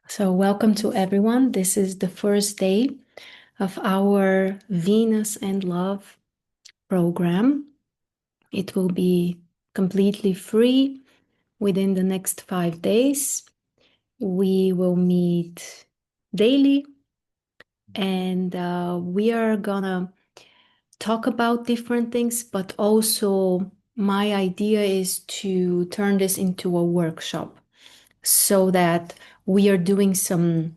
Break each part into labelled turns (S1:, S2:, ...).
S1: So, welcome to everyone. This is the first day of our Venus and Love program. It will be completely free within the next 5 days. We will meet daily and we are gonna talk about different things, but also my idea is to turn this into a workshop so that we are doing some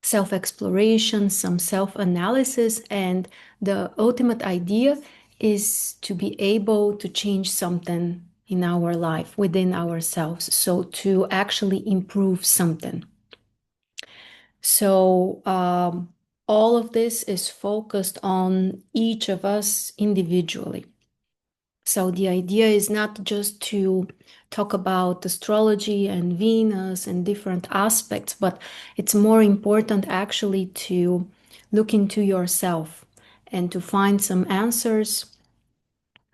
S1: self exploration, some self analysis, and the ultimate idea is to be able to change something in our life within ourselves. So, to actually improve something. So, all of this is focused on each of us individually. So the idea is not just to talk about astrology and Venus and different aspects, but it's more important actually to look into yourself and to find some answers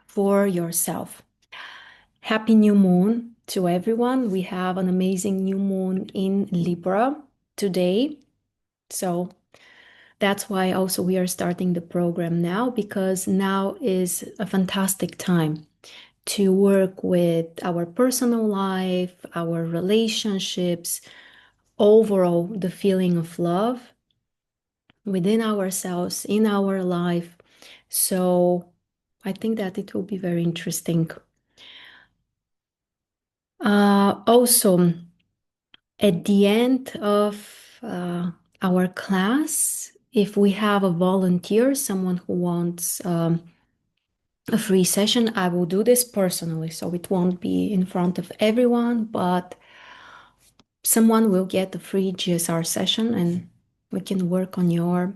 S1: for yourself. Happy new moon to everyone. We have an amazing new moon in Libra today. So that's why also we are starting the program now, because now is a fantastic time to work with our personal life, our relationships, overall, the feeling of love within ourselves, in our life. So I think that it will be very interesting. Also, at the end of our class, if we have a volunteer, someone who wants a free session, I will do this personally. So it won't be in front of everyone, but someone will get a free GSR session and we can work on your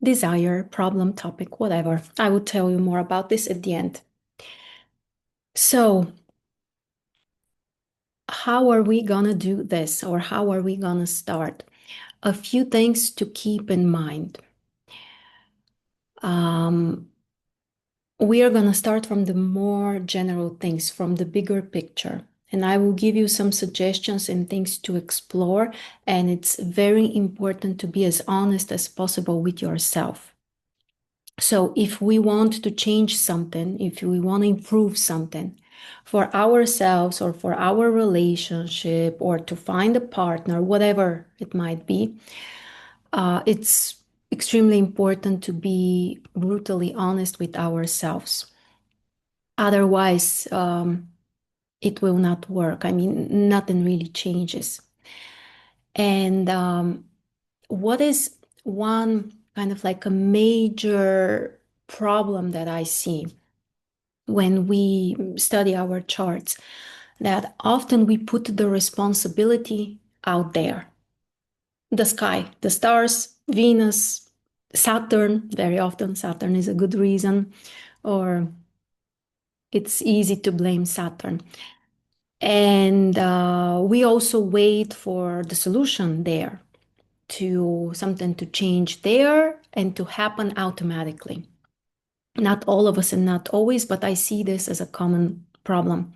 S1: desire, problem, topic, whatever. I will tell you more about this at the end. So, how are we gonna do this, or how are we gonna start? A few things to keep in mind. We are gonna start from the more general things, from the bigger picture. And I will give you some suggestions and things to explore. And it's very important to be as honest as possible with yourself. So, if we want to change something, if we want to improve something for ourselves or for our relationship or to find a partner, whatever it might be, it's extremely important to be brutally honest with ourselves. Otherwise, it will not work. I mean, nothing really changes. And what is one kind of like a major problem that I see when we study our charts? That often we put the responsibility out there. The sky, the stars, Venus, Saturn, very often Saturn is a good reason, or it's easy to blame Saturn. And we also wait for the solution there, to something to change there and to happen automatically. Not all of us and not always, but I see this as a common problem.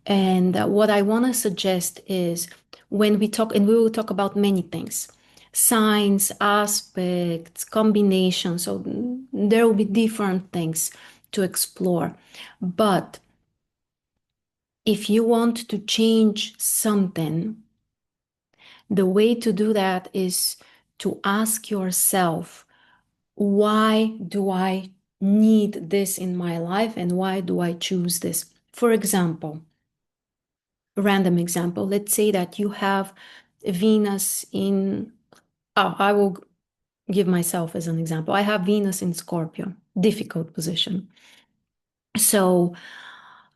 S1: And what I want to suggest is, when we talk, and we will talk about many things, signs, aspects, combinations, so there will be different things to explore. But if you want to change something, the way to do that is to ask yourself, why do I need this in my life and why do I choose this? For example, a random example, let's say that you have Venus in, I will give myself as an example. I have Venus in Scorpio, difficult position. So,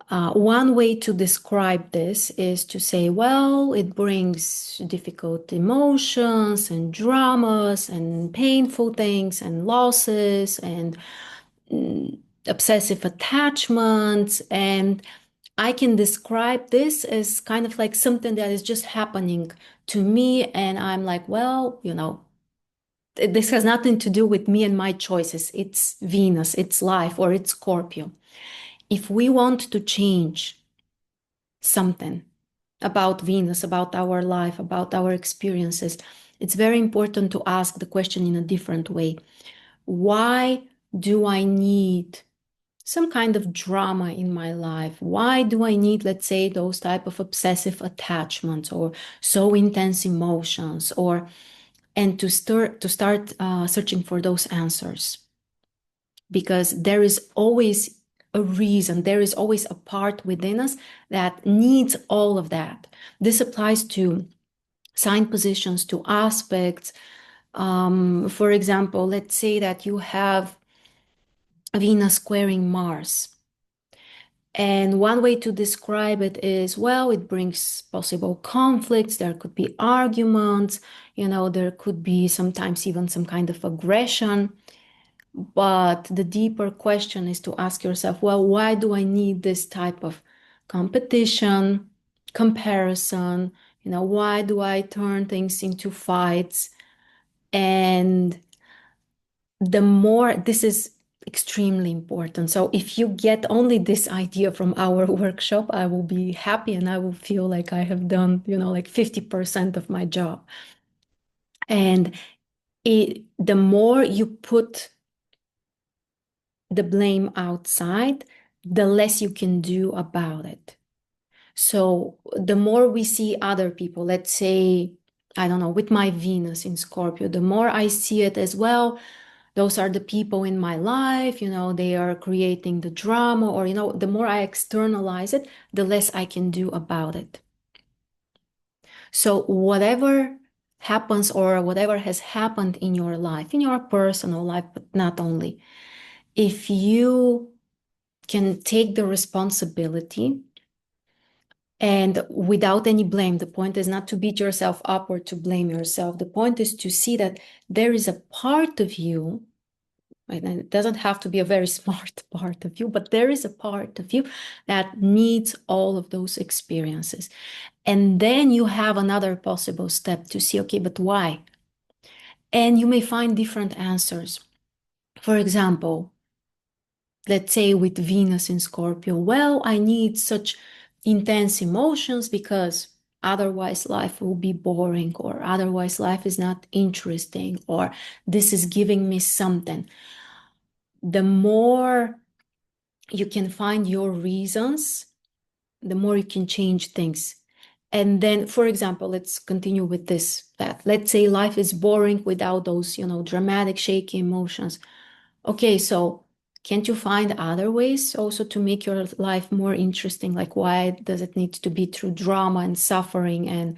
S1: one way to describe this is to say, well, it brings difficult emotions and dramas and painful things and losses and obsessive attachments. And I can describe this as kind of like something that is just happening to me. And I'm like, well, this has nothing to do with me and my choices. It's Venus, it's life, or it's Scorpio. If we want to change something, about Venus, about our life, about our experiences, it's very important to ask the question in a different way. Why do I need some kind of drama in my life? Why do I need, let's say, those type of obsessive attachments or so intense emotions, or and to start searching for those answers? Because there is always a reason, there is always a part within us that needs all of that. This applies to sign positions, to aspects. For example, let's say that you have Venus squaring Mars. And one way to describe it is, well, it brings possible conflicts. There could be arguments, there could be sometimes even some kind of aggression. But the deeper question is to ask yourself, well, why do I need this type of competition, comparison? Why do I turn things into fights? And the more this is extremely important. So if you get only this idea from our workshop, I will be happy and I will feel like I have done, like 50% of my job. And the more you put the blame outside, the less you can do about it. So the more we see other people, let's say, I don't know, with my Venus in Scorpio, the more I see it as well, those are the people in my life, they are creating the drama, or, the more I externalize it, the less I can do about it. So whatever happens or whatever has happened in your life, in your personal life, but not only, if you can take the responsibility and without any blame, the point is not to beat yourself up or to blame yourself. The point is to see that there is a part of you, right? And it doesn't have to be a very smart part of you, but there is a part of you that needs all of those experiences. And then you have another possible step to see, okay, but why? And you may find different answers. For example, let's say with Venus in Scorpio, well, I need such intense emotions because otherwise life will be boring, or otherwise life is not interesting, or this is giving me something. The more you can find your reasons, the more you can change things. And then, for example, let's continue with this path. Let's say life is boring without those, dramatic, shaky emotions. Okay, so can't you find other ways also to make your life more interesting? Like, why does it need to be through drama and suffering? And,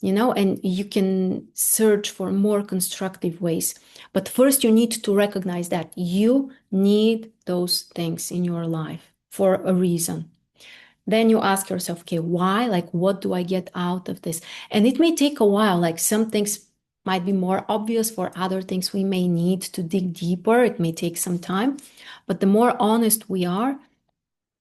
S1: and you can search for more constructive ways. But first, you need to recognize that you need those things in your life for a reason. Then you ask yourself, okay, why? Like, what do I get out of this? And it may take a while. Like, some things might be more obvious. For other things, we may need to dig deeper. It may take some time. But the more honest we are,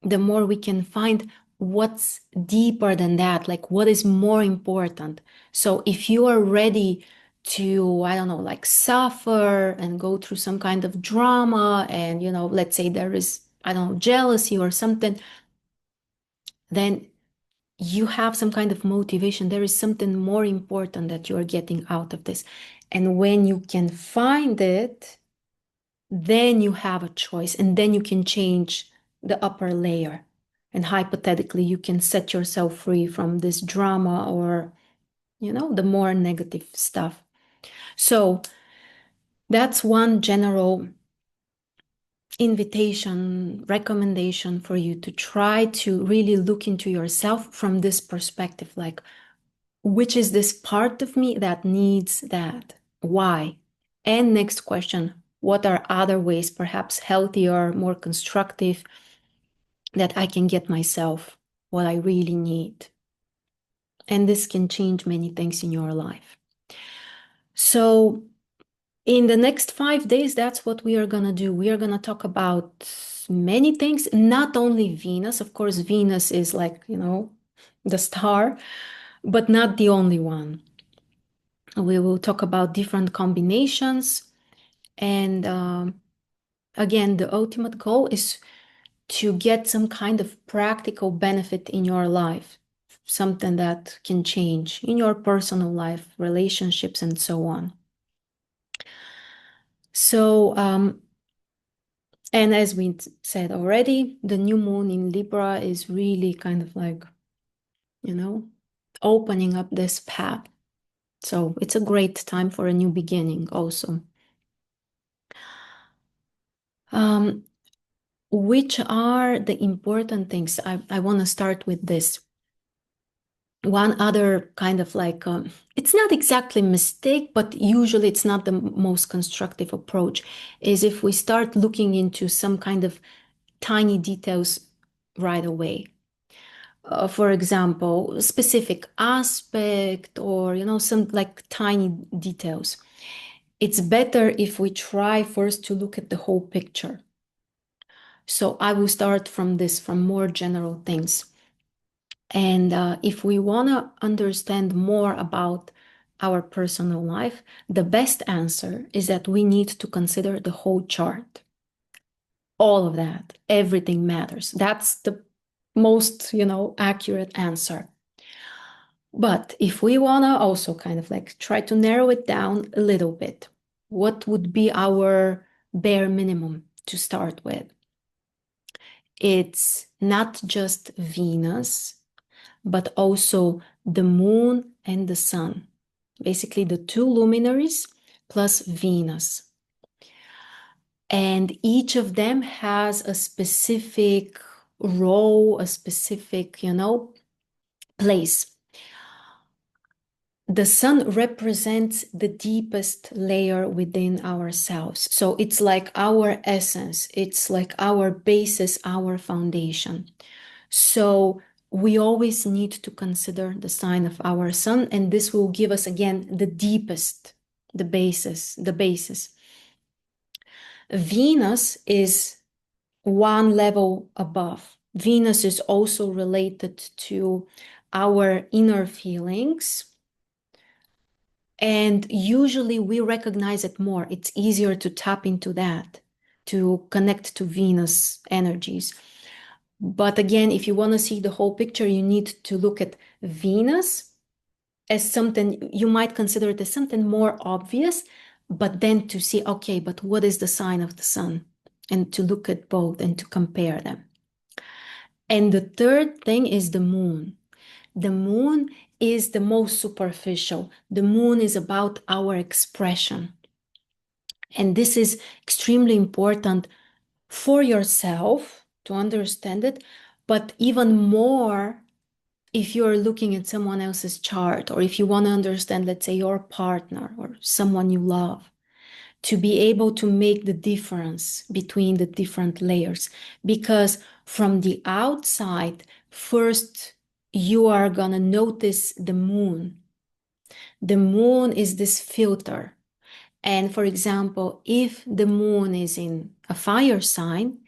S1: the more we can find what's deeper than that, like what is more important. So if you are ready to, I don't know, like suffer and go through some kind of drama, and, let's say there is, I don't know, jealousy or something, then you have some kind of motivation. There is something more important that you are getting out of this. And when you can find it, then you have a choice, and then you can change the upper layer. And hypothetically, you can set yourself free from this drama or, the more negative stuff. So that's one general invitation, recommendation for you to try to really look into yourself from this perspective, like, which is this part of me that needs that? Why? And next question, what are other ways, perhaps healthier, more constructive, that I can get myself what I really need? And this can change many things in your life. So in the next 5 days, that's what we are going to do. We are going to talk about many things, not only Venus. Of course, Venus is like, the star, but not the only one. We will talk about different combinations. And again, the ultimate goal is to get some kind of practical benefit in your life. something that can change in your personal life, relationships, and so on. So, and as we said already, the new moon in Libra is really kind of like, opening up this path. So it's a great time for a new beginning also. Which are the important things? I want to start with this. One other kind of like, it's not exactly mistake, but usually it's not the most constructive approach, is if we start looking into some kind of tiny details right away. For example, specific aspect or, some like tiny details. It's better if we try first to look at the whole picture. So I will start from more general things. And if we want to understand more about our personal life, the best answer is that we need to consider the whole chart. All of that, everything matters. That's the most, accurate answer. But if we want to also kind of like try to narrow it down a little bit, what would be our bare minimum to start with? It's not just Venus, but also the moon and the sun. Basically, the two luminaries plus Venus. And each of them has a specific role, a specific, place. The sun represents the deepest layer within ourselves. So it's like our essence, it's like our basis, our foundation. So we always need to consider the sign of our sun, and this will give us again the deepest, the basis. Venus is one level above. Venus is also related to our inner feelings. And usually we recognize it more. It's easier to tap into that, to connect to Venus energies. But again, if you want to see the whole picture, you need to look at Venus as something you might consider it as something more obvious, but then to see, okay, but what is the sign of the sun? And to look at both and to compare them. And the third thing is the moon. The moon is the most superficial. The moon is about our expression. And this is extremely important for yourself to understand it, but even more if you're looking at someone else's chart, or if you want to understand, let's say, your partner or someone you love, to be able to make the difference between the different layers. Because from the outside, first, you are going to notice the moon. The moon is this filter. And for example, if the moon is in a fire sign,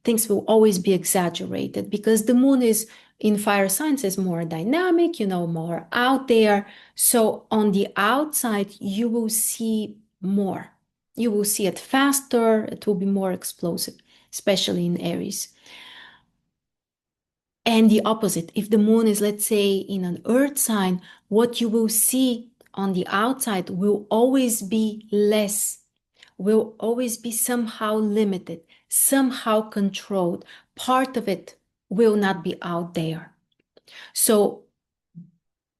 S1: things will always be exaggerated because the moon is in fire signs is more dynamic, more out there. So on the outside, you will see more. You will see it faster. It will be more explosive, especially in Aries. And the opposite, if the moon is, let's say, in an earth sign, what you will see on the outside will always be less, will always be somehow limited, somehow controlled. Part of it will not be out there. So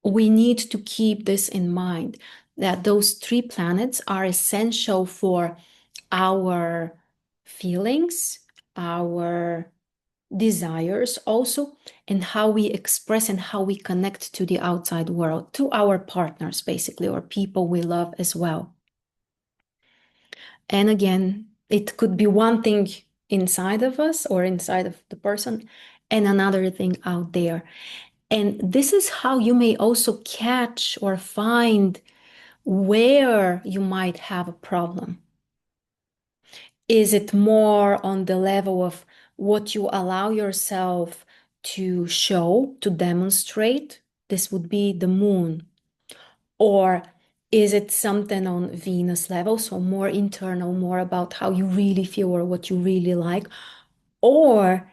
S1: we need to keep this in mind, that those three planets are essential for our feelings, our desires also, and how we express and how we connect to the outside world, to our partners, basically, or people we love as well. And again, it could be one thing inside of us or inside of the person, and another thing out there. And this is how you may also catch or find where you might have a problem. Is it more on the level of what you allow yourself to show, to demonstrate? This would be the moon. Or is it something on Venus level, so more internal, more about how you really feel or what you really like? Or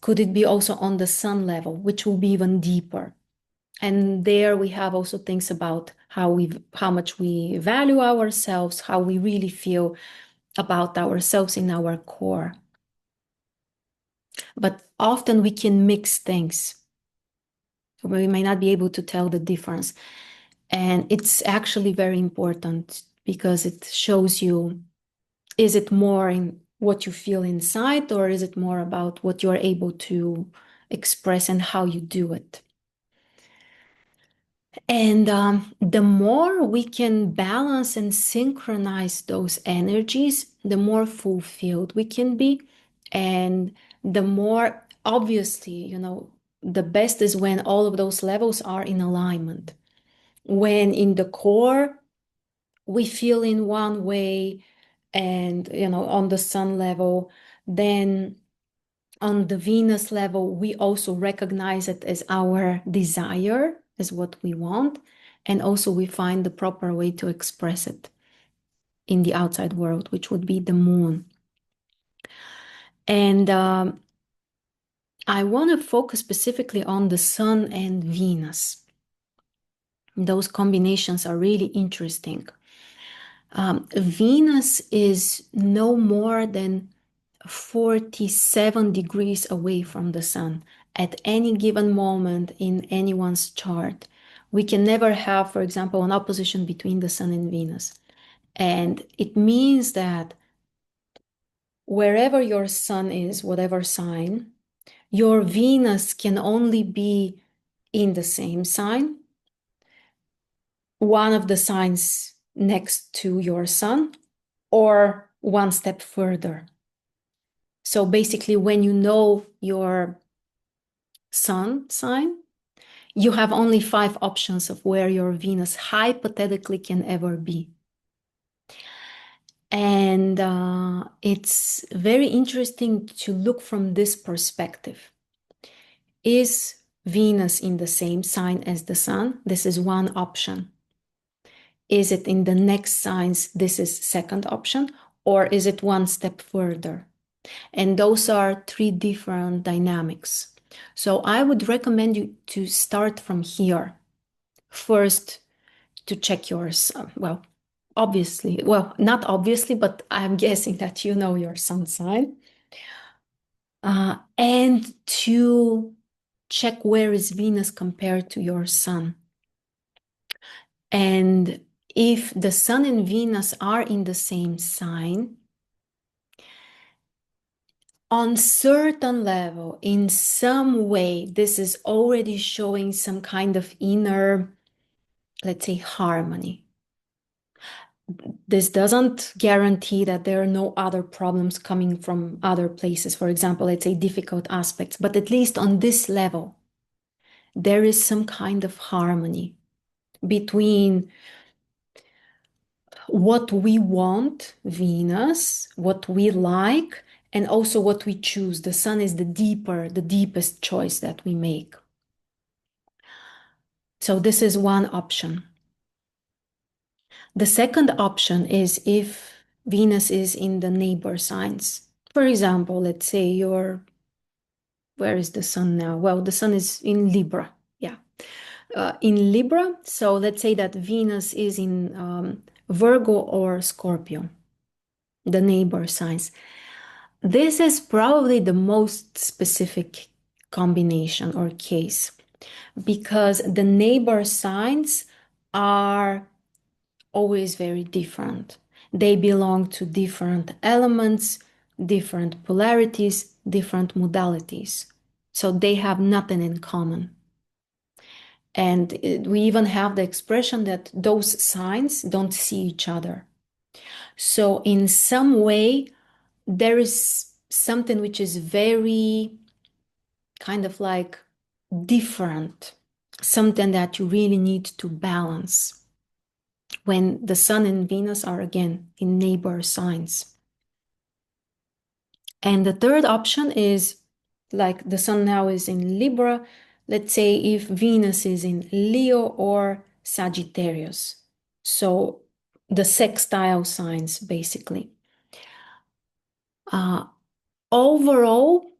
S1: Could it be also on the sun level, which will be even deeper? And there we have also things about how much we value ourselves, how we really feel about ourselves in our core. But often we can mix things. We may not be able to tell the difference. And it's actually very important because it shows you, is it more in what you feel inside, or is it more about what you're able to express and how you do it? And the more we can balance and synchronize those energies, the more fulfilled we can be. And the more, obviously, the best is when all of those levels are in alignment. When in the core, we feel in one way, and, on the sun level, then on the Venus level, we also recognize it as our desire, as what we want. And also we find the proper way to express it in the outside world, which would be the moon. And I want to focus specifically on the sun and Venus. Those combinations are really interesting. Venus is no more than 47 degrees away from the sun at any given moment in anyone's chart. We can never have, for example, an opposition between the sun and Venus. And it means that wherever your sun is, whatever sign, your Venus can only be in the same sign, one of the signs next to your sun, or one step further. So basically, when you know your sun sign, you have only 5 options of where your Venus hypothetically can ever be. And it's very interesting to look from this perspective. Is Venus in the same sign as the sun? This is one option. Is it in the next signs? This is second option. Or is it one step further? And those are 3 different dynamics. So I would recommend you to start from here. First, to check yours. Well, obviously, well, not obviously, but I'm guessing that you know your sun sign. And to check where is Venus compared to your sun. And if the sun and Venus are in the same sign, on certain level, in some way, this is already showing some kind of inner, let's say, harmony. This doesn't guarantee that there are no other problems coming from other places. For example, let's say difficult aspects, but at least on this level, there is some kind of harmony between what we want, Venus, what we like, and also what we choose. The sun is the deepest choice that we make. So this is one option. The second option is if Venus is in the neighbor signs. For example, let's say where is the sun now? Well, the sun is in Libra. Yeah. In Libra, so let's say that Venus is in Virgo or Scorpio, the neighbor signs. This is probably the most specific combination or case because the neighbor signs are always very different. They belong to different elements, different polarities, different modalities. So they have nothing in common. And we even have the expression that those signs don't see each other. So in some way, there is something which is very kind of like different, something that you really need to balance when the sun and Venus are again in neighbor signs. And the third option is like the sun now is in Libra. Let's say if Venus is in Leo or Sagittarius. So the sextile signs, basically. Overall,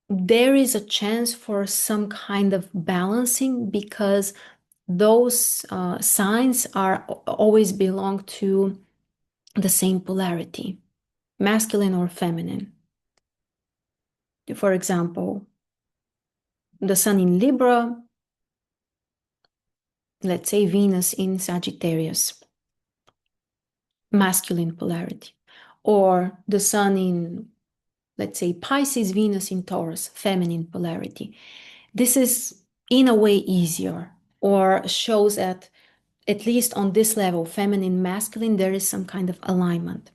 S1: there is a chance for some kind of balancing because those signs are always belong to the same polarity, masculine or feminine. For example, the sun in Libra, let's say Venus in Sagittarius, masculine polarity, or the sun in, let's say, Pisces, Venus in Taurus, feminine polarity. This is in a way easier, or shows that at least on this level, feminine, masculine, there is some kind of alignment.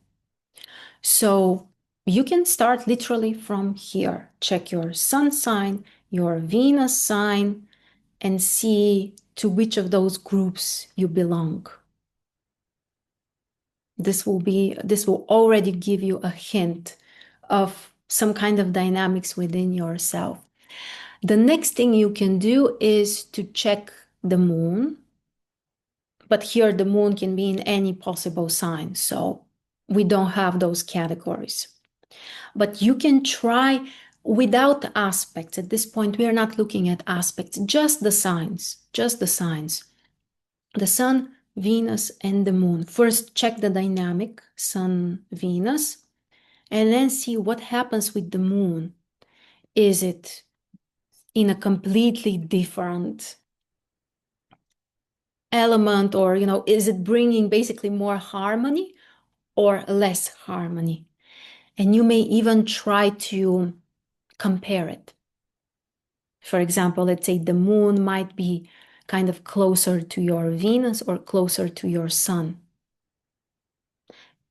S1: So you can start literally from here. Check your sun sign, your Venus sign, and see to which of those groups you belong. This will already give you a hint of some kind of dynamics within yourself. The next thing you can do is to check the moon. But here the moon can be in any possible sign, so we don't have those categories. But you can try without aspects. At this point, we are not looking at aspects, just the signs, just the signs. The sun, Venus, and the moon. First, check the dynamic, sun, Venus, and then see what happens with the moon. Is it in a completely different element, or, is it bringing basically more harmony or less harmony? And you may even try to compare it. For example, let's say the moon might be kind of closer to your Venus or closer to your sun.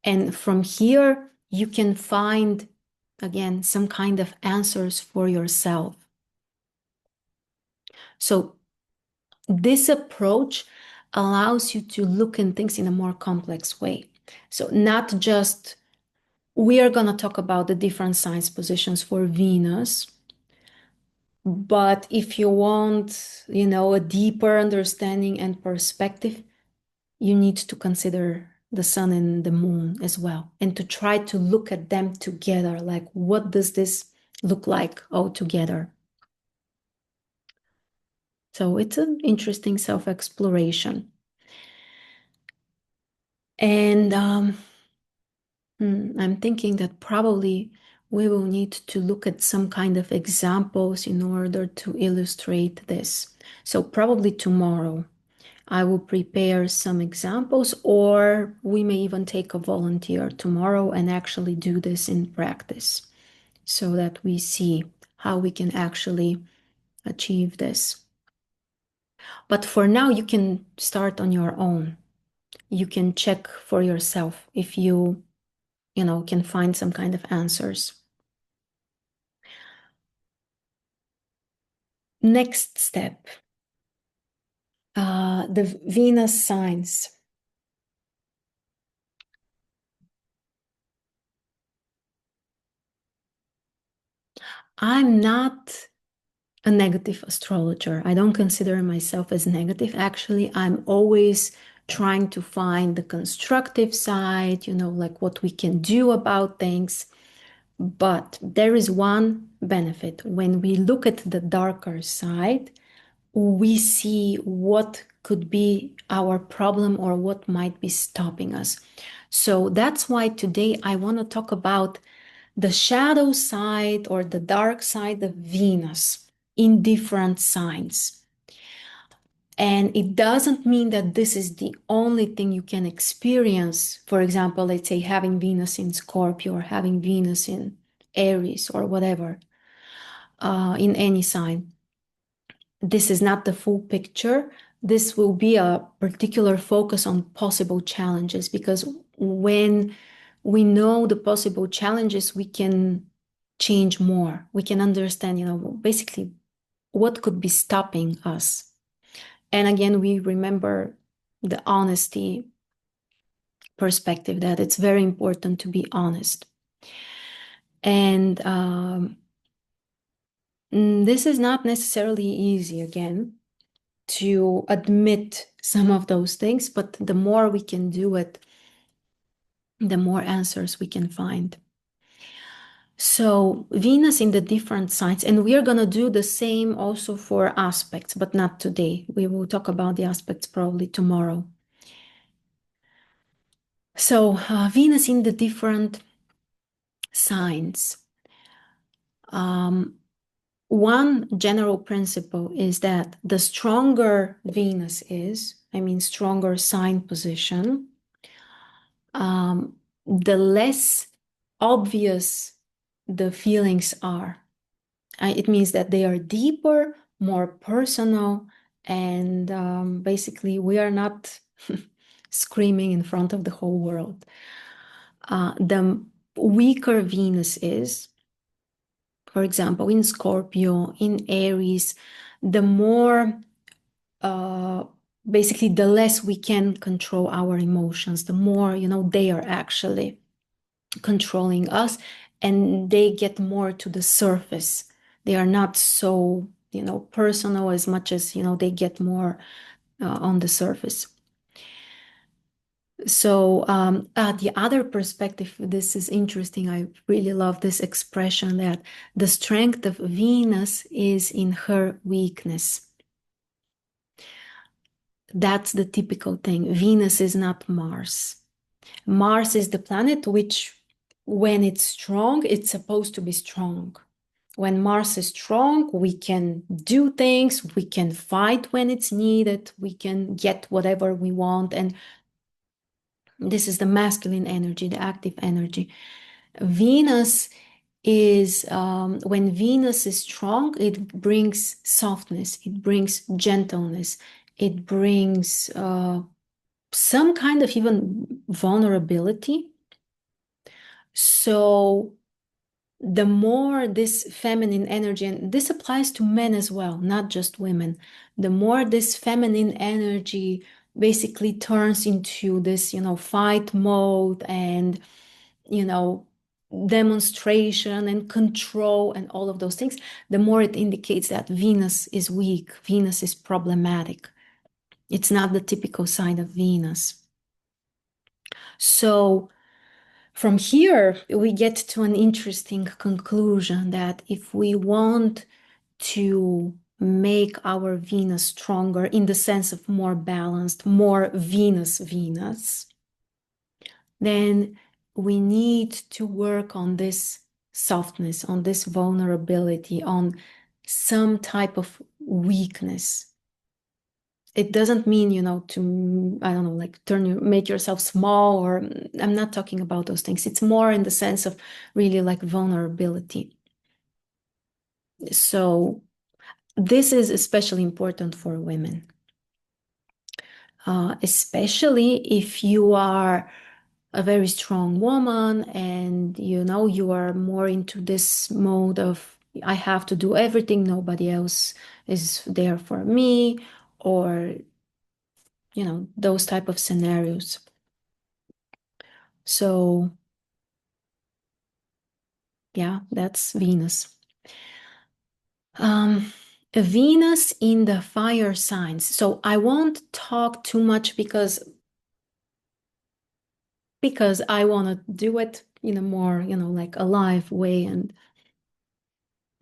S1: And from here, you can find, again, some kind of answers for yourself. So this approach allows you to look at things in a more complex way. So not just, we are going to talk about the different signs positions for Venus, but if you want, a deeper understanding and perspective, you need to consider the sun and the moon as well, and to try to look at them together. Like, what does this look like all together? So it's an interesting self-exploration. And I'm thinking that probably we will need to look at some kind of examples in order to illustrate this. So probably tomorrow I will prepare some examples, or we may even take a volunteer tomorrow and actually do this in practice so that we see how we can actually achieve this. But for now, you can start on your own. You can check for yourself if you can find some kind of answers. Next step, the Venus signs. I'm not a negative astrologer. I don't consider myself as negative. Actually, I'm always trying to find the constructive side, like what we can do about things. But there is one benefit. When we look at the darker side, we see what could be our problem or what might be stopping us. So that's why today I want to talk about the shadow side or the dark side of Venus in different signs. And it doesn't mean that this is the only thing you can experience. For example, let's say having Venus in Scorpio or having Venus in Aries or whatever, in any sign. This is not the full picture. This will be a particular focus on possible challenges, because when we know the possible challenges, we can change more. We can understand, basically what could be stopping us. And again, we remember the honesty perspective, that it's very important to be honest. And this is not necessarily easy, again, to admit some of those things, but the more we can do it, the more answers we can find. So Venus in the different signs, and we are going to do the same also for aspects, but not today. We will talk about the aspects probably tomorrow. So Venus in the different signs. One general principle is that the stronger Venus is, I mean, stronger sign position, the less obvious the feelings are. It means that they are deeper, more personal, and basically we are not screaming in front of the whole world. The weaker Venus is, for example, in Scorpio, in Aries, the more basically the less we can control our emotions, the more, they are actually controlling us, and they get more to the surface. They are not so, personal as much as, they get more on the surface. So the other perspective, this is interesting. I really love this expression that the strength of Venus is in her weakness. That's the typical thing. Venus is not Mars. Mars is the planet which, when it's strong, it's supposed to be strong. When Mars is strong, we can do things, we can fight when it's needed, we can get whatever we want. And this is the masculine energy, the active energy. Venus is, when Venus is strong, it brings softness, it brings gentleness, it brings some kind of even vulnerability. So the more this feminine energy, and this applies to men as well, not just women, the more this feminine energy basically turns into this, fight mode and, demonstration and control and all of those things, the more it indicates that Venus is weak, Venus is problematic. It's not the typical sign of Venus. So from here, we get to an interesting conclusion that if we want to make our Venus stronger in the sense of more balanced, more Venus, then we need to work on this softness, on this vulnerability, on some type of weakness. It doesn't mean, to, I don't know, like make yourself small, or I'm not talking about those things. It's more in the sense of really like vulnerability. So this is especially important for women, especially if you are a very strong woman and, you are more into this mode of, I have to do everything, nobody else is there for me, or those type of scenarios. So yeah, that's Venus. Venus in the fire signs. So I won't talk too much because I want to do it in a more, like a live way, and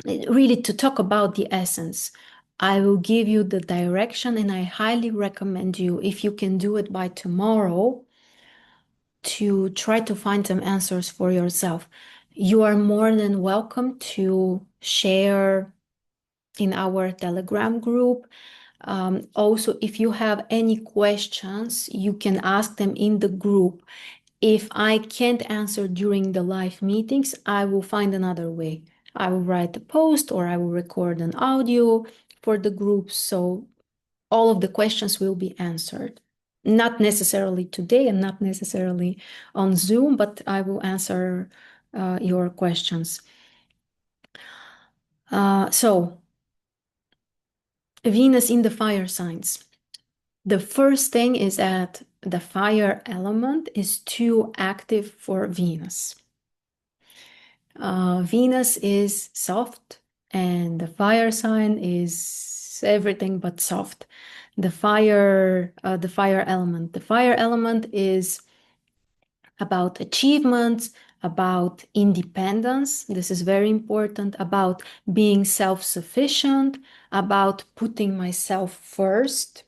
S1: really to talk about the essence. I will give you the direction, and I highly recommend you, if you can do it by tomorrow, to try to find some answers for yourself. You are more than welcome to share in our Telegram group. Also, if you have any questions, you can ask them in the group. If I can't answer during the live meetings, I will find another way. I will write a post or I will record an audio for the group, so all of the questions will be answered. Not necessarily today and not necessarily on Zoom, but I will answer your questions. So, Venus in the fire signs. The first thing is that the fire element is too active for Venus. Venus is soft, and the fire sign is everything but soft. The fire element. The fire element is about achievements, about independence. This is very important, about being self-sufficient, about putting myself first.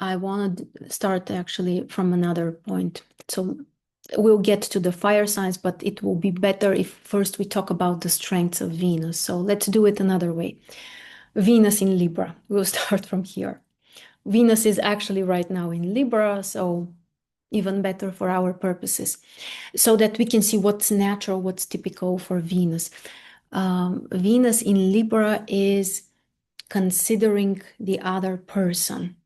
S1: I want to start actually from another point. So we'll get to the fire signs, but it will be better if first we talk about the strengths of Venus. So let's do it another way. Venus in Libra. We'll start from here. Venus is actually right now in Libra, so even better for our purposes, so that we can see what's natural, what's typical for Venus. Venus in Libra is considering the other person.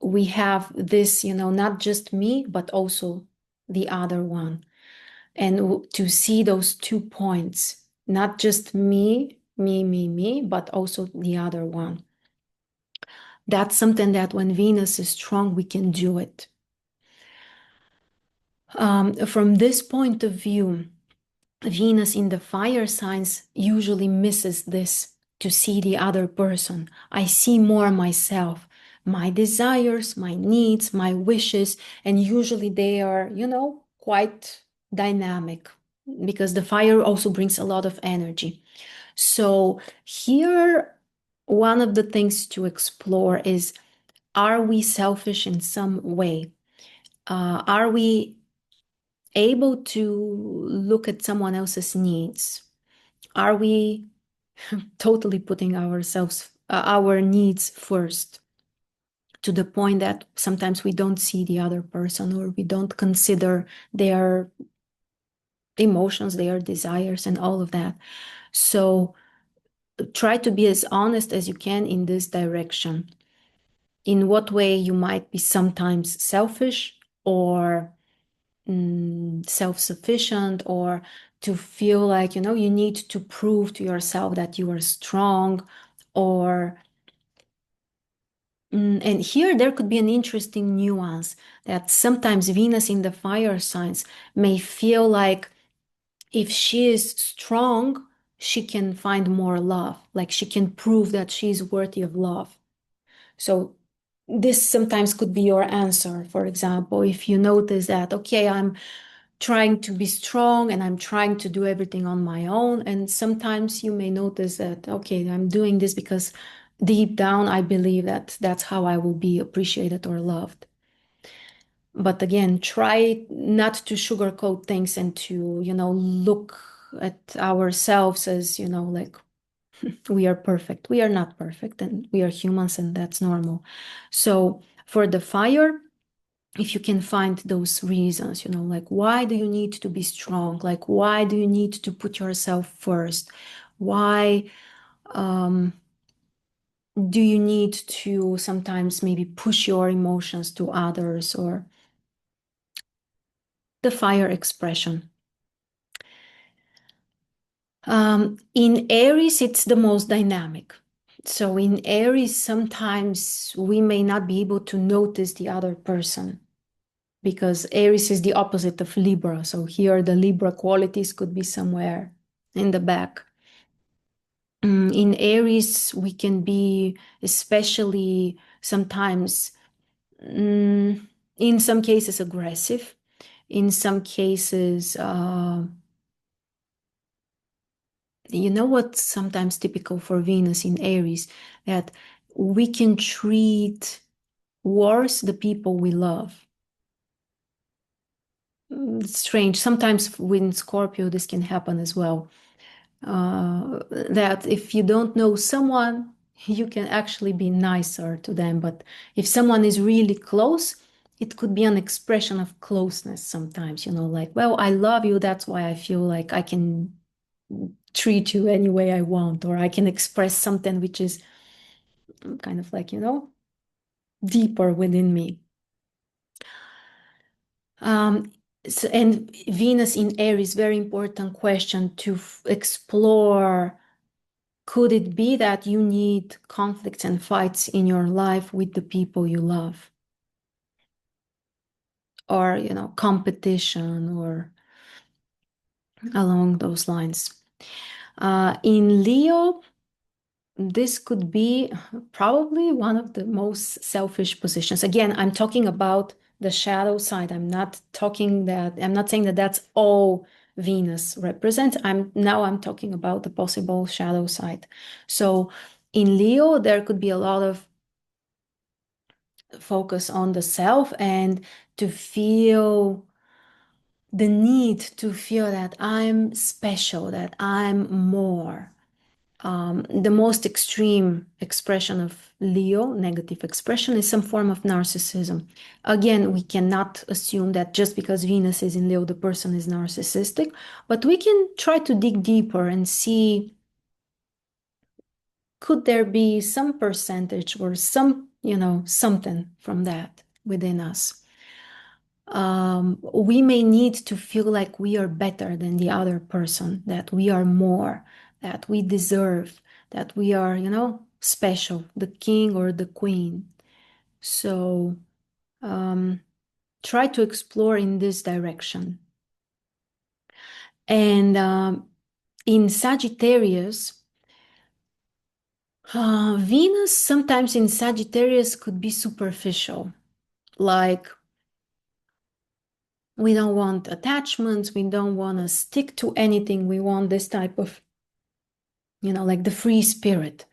S1: We have this, not just me, but also the other one. And to see those 2 points, not just me, but also the other one. That's something that when Venus is strong, we can do it. From this point of view, Venus in the fire signs usually misses this, to see the other person. I see more myself, my desires, my needs, my wishes, and usually they are, quite dynamic, because the fire also brings a lot of energy. So here, one of the things to explore is, are we selfish in some way? Are we able to look at someone else's needs? Are we totally putting our needs first, to the point that sometimes we don't see the other person, or we don't consider their emotions, their desires, and all of that? So try to be as honest as you can in this direction. In what way you might be sometimes selfish, or self-sufficient, or to feel like, you need to prove to yourself that you are strong, or and here there could be an interesting nuance, that sometimes Venus in the fire signs may feel like if she is strong, she can find more love, like she can prove that she is worthy of love. So this sometimes could be your answer. For example, if you notice that, okay, I'm trying to be strong and I'm trying to do everything on my own, and sometimes you may notice that, okay, I'm doing this because deep down I believe that that's how I will be appreciated or loved. But again, try not to sugarcoat things, and to, look at ourselves as, like we are perfect. We are not perfect, and we are humans, and that's normal. So for the fire, if you can find those reasons, like, why do you need to be strong? Like, why do you need to put yourself first? Why do you need to sometimes maybe push your emotions to others, or the fire expression? In Aries, it's the most dynamic. So in Aries, sometimes we may not be able to notice the other person, because Aries is the opposite of Libra. So here the Libra qualities could be somewhere in the back. In Aries, we can be especially sometimes, in some cases, aggressive. In some cases, you know what's sometimes typical for Venus in Aries? That we can treat worse the people we love. It's strange. Sometimes with Scorpio, this can happen as well. That if you don't know someone, you can actually be nicer to them. But if someone is really close, it could be an expression of closeness sometimes, like, well, I love you. That's why I feel like I can treat you any way I want, or I can express something which is kind of like, deeper within me. And Venus in Aries, very important question to explore. Could it be that you need conflicts and fights in your life with the people you love? Or, competition, or along those lines. In Leo, this could be probably one of the most selfish positions. Again, I'm talking about the shadow side. I'm not saying that that's all Venus represents. I'm talking about the possible shadow side. So in Leo, there could be a lot of focus on the self and to feel the need to feel that I'm special, that I'm more. The most extreme expression of Leo, negative expression, is some form of narcissism. Again, we cannot assume that just because Venus is in Leo, the person is narcissistic, but we can try to dig deeper and see, could there be some percentage or something from that within us? We may need to feel like we are better than the other person, that we are more, that we deserve, that we are, special, the king or the queen. So try to explore in this direction. And in Sagittarius, Venus sometimes in Sagittarius could be superficial, like we don't want attachments, we don't want to stick to anything, we want this type of, like the free spirit.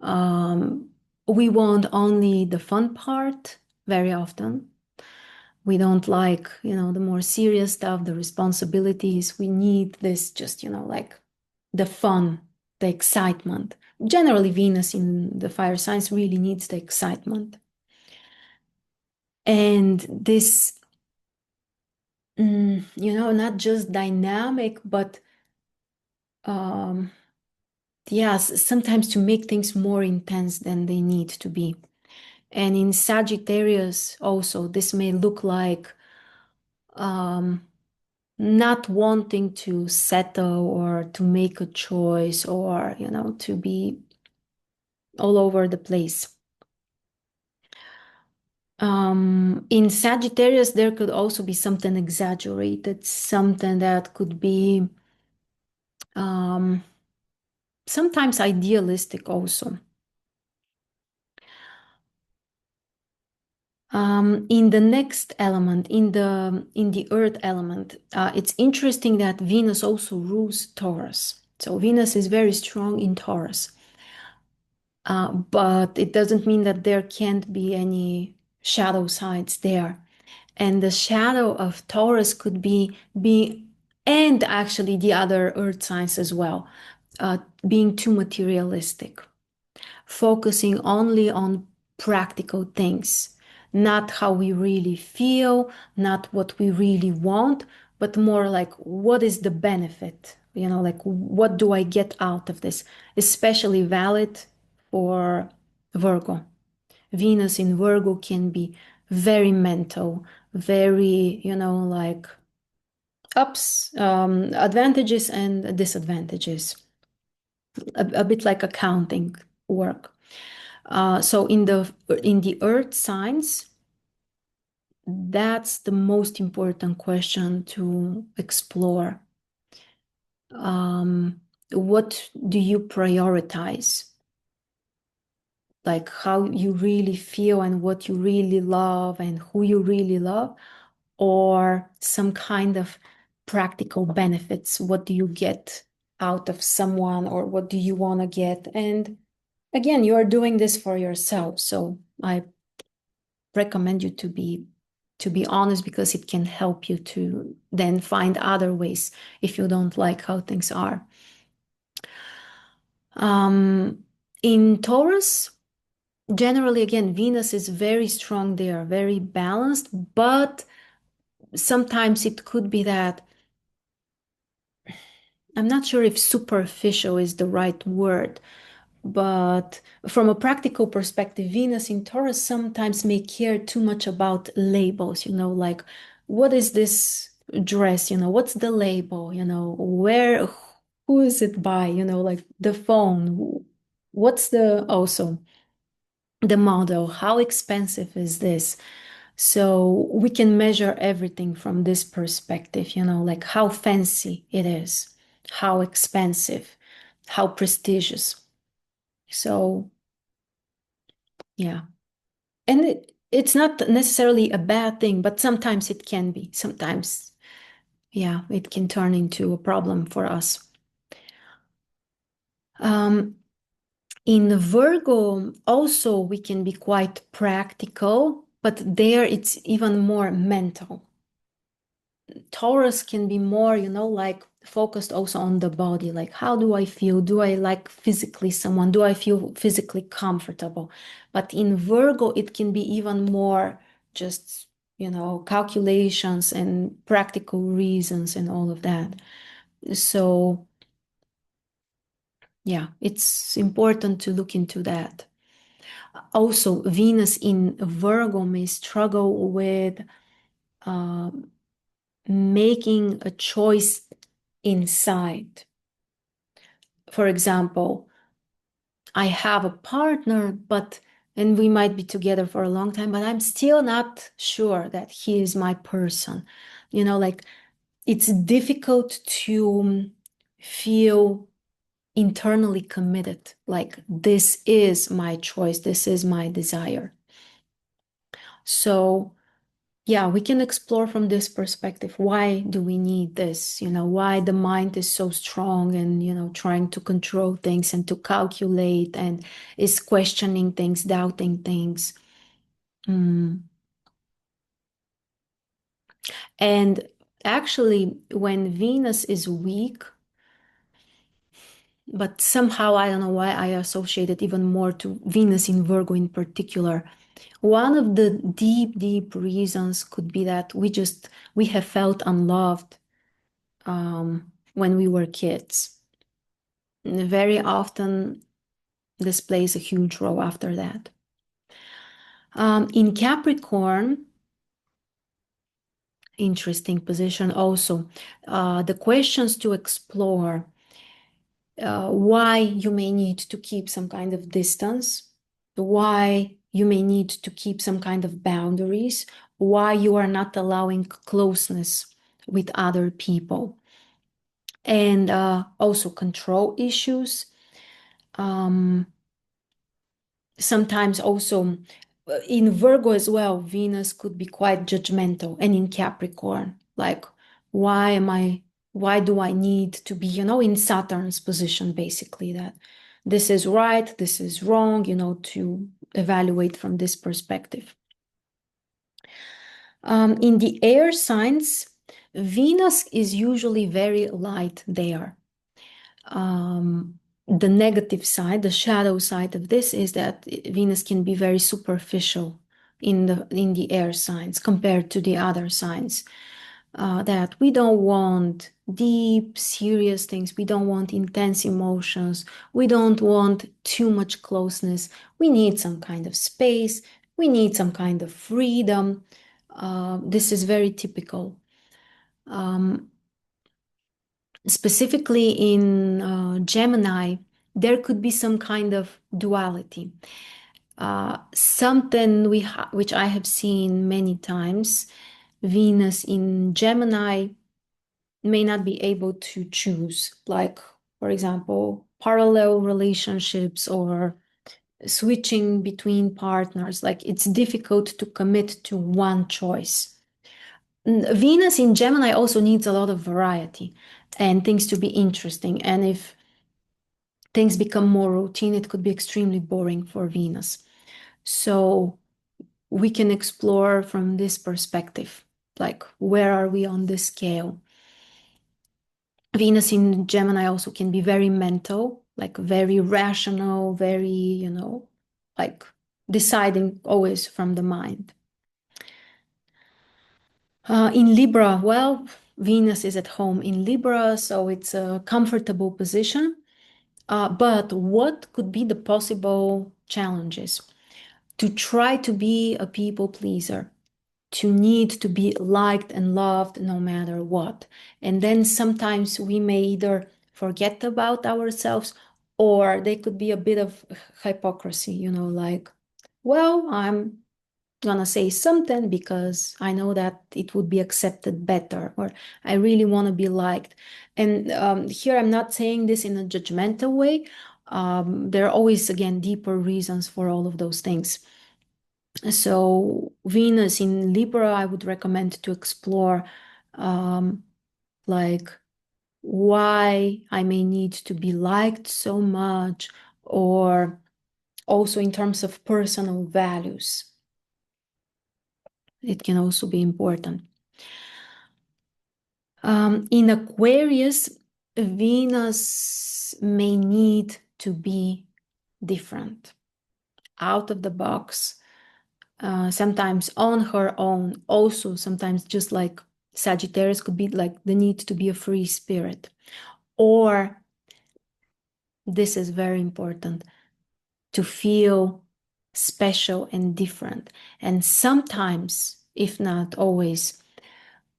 S1: We want only the fun part very often. We don't like, the more serious stuff, the responsibilities. We need this just, like the fun, the excitement. Generally, Venus in the fire signs really needs the excitement. And this, not just dynamic, but yes, sometimes to make things more intense than they need to be. And in Sagittarius also, this may look like not wanting to settle or to make a choice or, to be all over the place. In Sagittarius, there could also be something exaggerated, something that could be sometimes idealistic also. In the next element, in the earth element, it's interesting that Venus also rules Taurus. So Venus is very strong in Taurus, but it doesn't mean that there can't be any shadow sides there. And the shadow of Taurus could be, and actually the other earth signs as well, being too materialistic, focusing only on practical things, not how we really feel, not what we really want, but more like what is the benefit? Like what do I get out of this? Especially valid for Virgo. Venus in Virgo can be very mental, very, like advantages and disadvantages, a bit like accounting work. So in the earth signs, that's the most important question to explore. What do you prioritize? Like how you really feel and what you really love and who you really love, or some kind of practical benefits? What do you get out of someone, or what do you want to get? And again, you are doing this for yourself, so I recommend you to be honest, because it can help you to then find other ways if you don't like how things are. In Taurus, generally, again, Venus is very strong there, very balanced, but sometimes it could be that I'm not sure if superficial is the right word, but from a practical perspective, Venus in Taurus sometimes may care too much about labels, like what is this dress, what's the label, where, who is it by, like the phone, what's also the model, how expensive is this? So we can measure everything from this perspective, like how fancy it is, how expensive, how prestigious. So, yeah. And it's not necessarily a bad thing, but sometimes it can be. Sometimes, yeah, it can turn into a problem for us. Um, in Virgo, also, we can be quite practical, but there it's even more mental. Taurus can be more, like focused also on the body. Like, how do I feel? Do I like physically someone? Do I feel physically comfortable? But in Virgo, it can be even more just, calculations and practical reasons and all of that. So, yeah, it's important to look into that. Also, Venus in Virgo may struggle with um, making a choice inside. For example, I have a partner, and we might be together for a long time, but I'm still not sure that he is my person. Like it's difficult to feel internally committed, like this is my choice, this is my desire. So yeah, we can explore from this perspective. Why do we need this? Why the mind is so strong and, trying to control things and to calculate and is questioning things, doubting things. Mm. And actually, when Venus is weak, but somehow I don't know why I associate it even more to Venus in Virgo in particular. One of the deep, deep reasons could be that we have felt unloved when we were kids. And very often, this plays a huge role after that. In Capricorn, interesting position also. The questions to explore why you may need to keep some kind of distance, why you may need to keep some kind of boundaries, why you are not allowing closeness with other people, and also control issues. Sometimes also in Virgo as well, Venus could be quite judgmental, and in Capricorn, like, why do I need to be, in Saturn's position, basically, that this is right, this is wrong, to evaluate from this perspective. In the air signs, Venus is usually very light there. The negative side, the shadow side of this is that Venus can be very superficial in the air signs compared to the other signs. That we don't want deep, serious things. We don't want intense emotions. We don't want too much closeness. We need some kind of space. We need some kind of freedom. This is very typical. Specifically in Gemini, there could be some kind of duality. Something which I have seen many times, Venus in Gemini may not be able to choose, like, for example, parallel relationships or switching between partners. Like it's difficult to commit to one choice. Venus in Gemini also needs a lot of variety and things to be interesting. And if things become more routine, it could be extremely boring for Venus. So we can explore from this perspective, like where are we on this scale? Venus in Gemini also can be very mental, like very rational, very, like deciding always from the mind. In Libra, well, Venus is at home in Libra, so it's a comfortable position. But what could be the possible challenges? To try to be a people pleaser, to need to be liked and loved no matter what. And then sometimes we may either forget about ourselves or there could be a bit of hypocrisy, like, well, I'm gonna say something because I know that it would be accepted better, or I really want to be liked. And here I'm not saying this in a judgmental way. There are always, again, deeper reasons for all of those things. So Venus in Libra, I would recommend to explore like why I may need to be liked so much, or also in terms of personal values. It can also be important. In Aquarius, Venus may need to be different, out of the box, sometimes on her own. Also, sometimes just like Sagittarius could be like the need to be a free spirit. Or, this is very important, to feel special and different. And sometimes, if not always,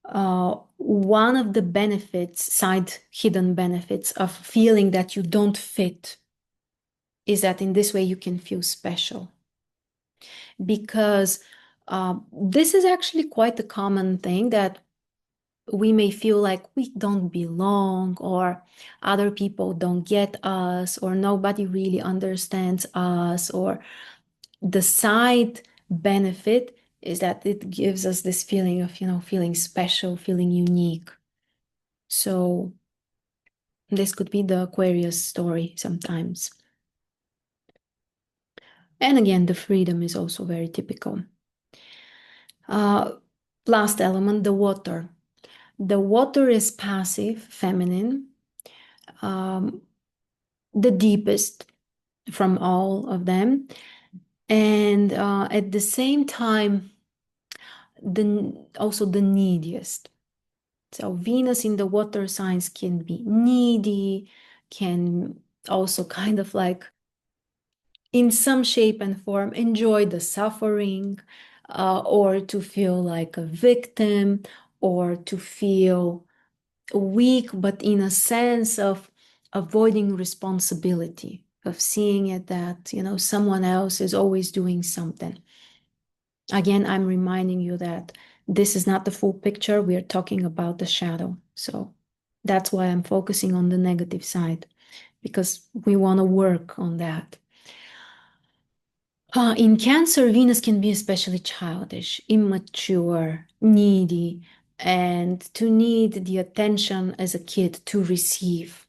S1: one of the benefits, hidden benefits of feeling that you don't fit is that in this way you can feel special. Because this is actually quite a common thing, that we may feel like we don't belong, or other people don't get us, or nobody really understands us, or the side benefit is that it gives us this feeling of, feeling special, feeling unique. So this could be the Aquarius story sometimes. And again, the freedom is also very typical. Last element, the water. The water is passive, feminine, the deepest from all of them. And at the same time, also the neediest. So Venus in the water signs can be needy, can also kind of like, in some shape and form, enjoy the suffering, or to feel like a victim, or to feel weak, but in a sense of avoiding responsibility, of seeing it that, someone else is always doing something. Again, I'm reminding you that this is not the full picture. We are talking about the shadow. So that's why I'm focusing on the negative side, because we want to work on that. In Cancer, Venus can be especially childish, immature, needy, and to need the attention as a kid to receive.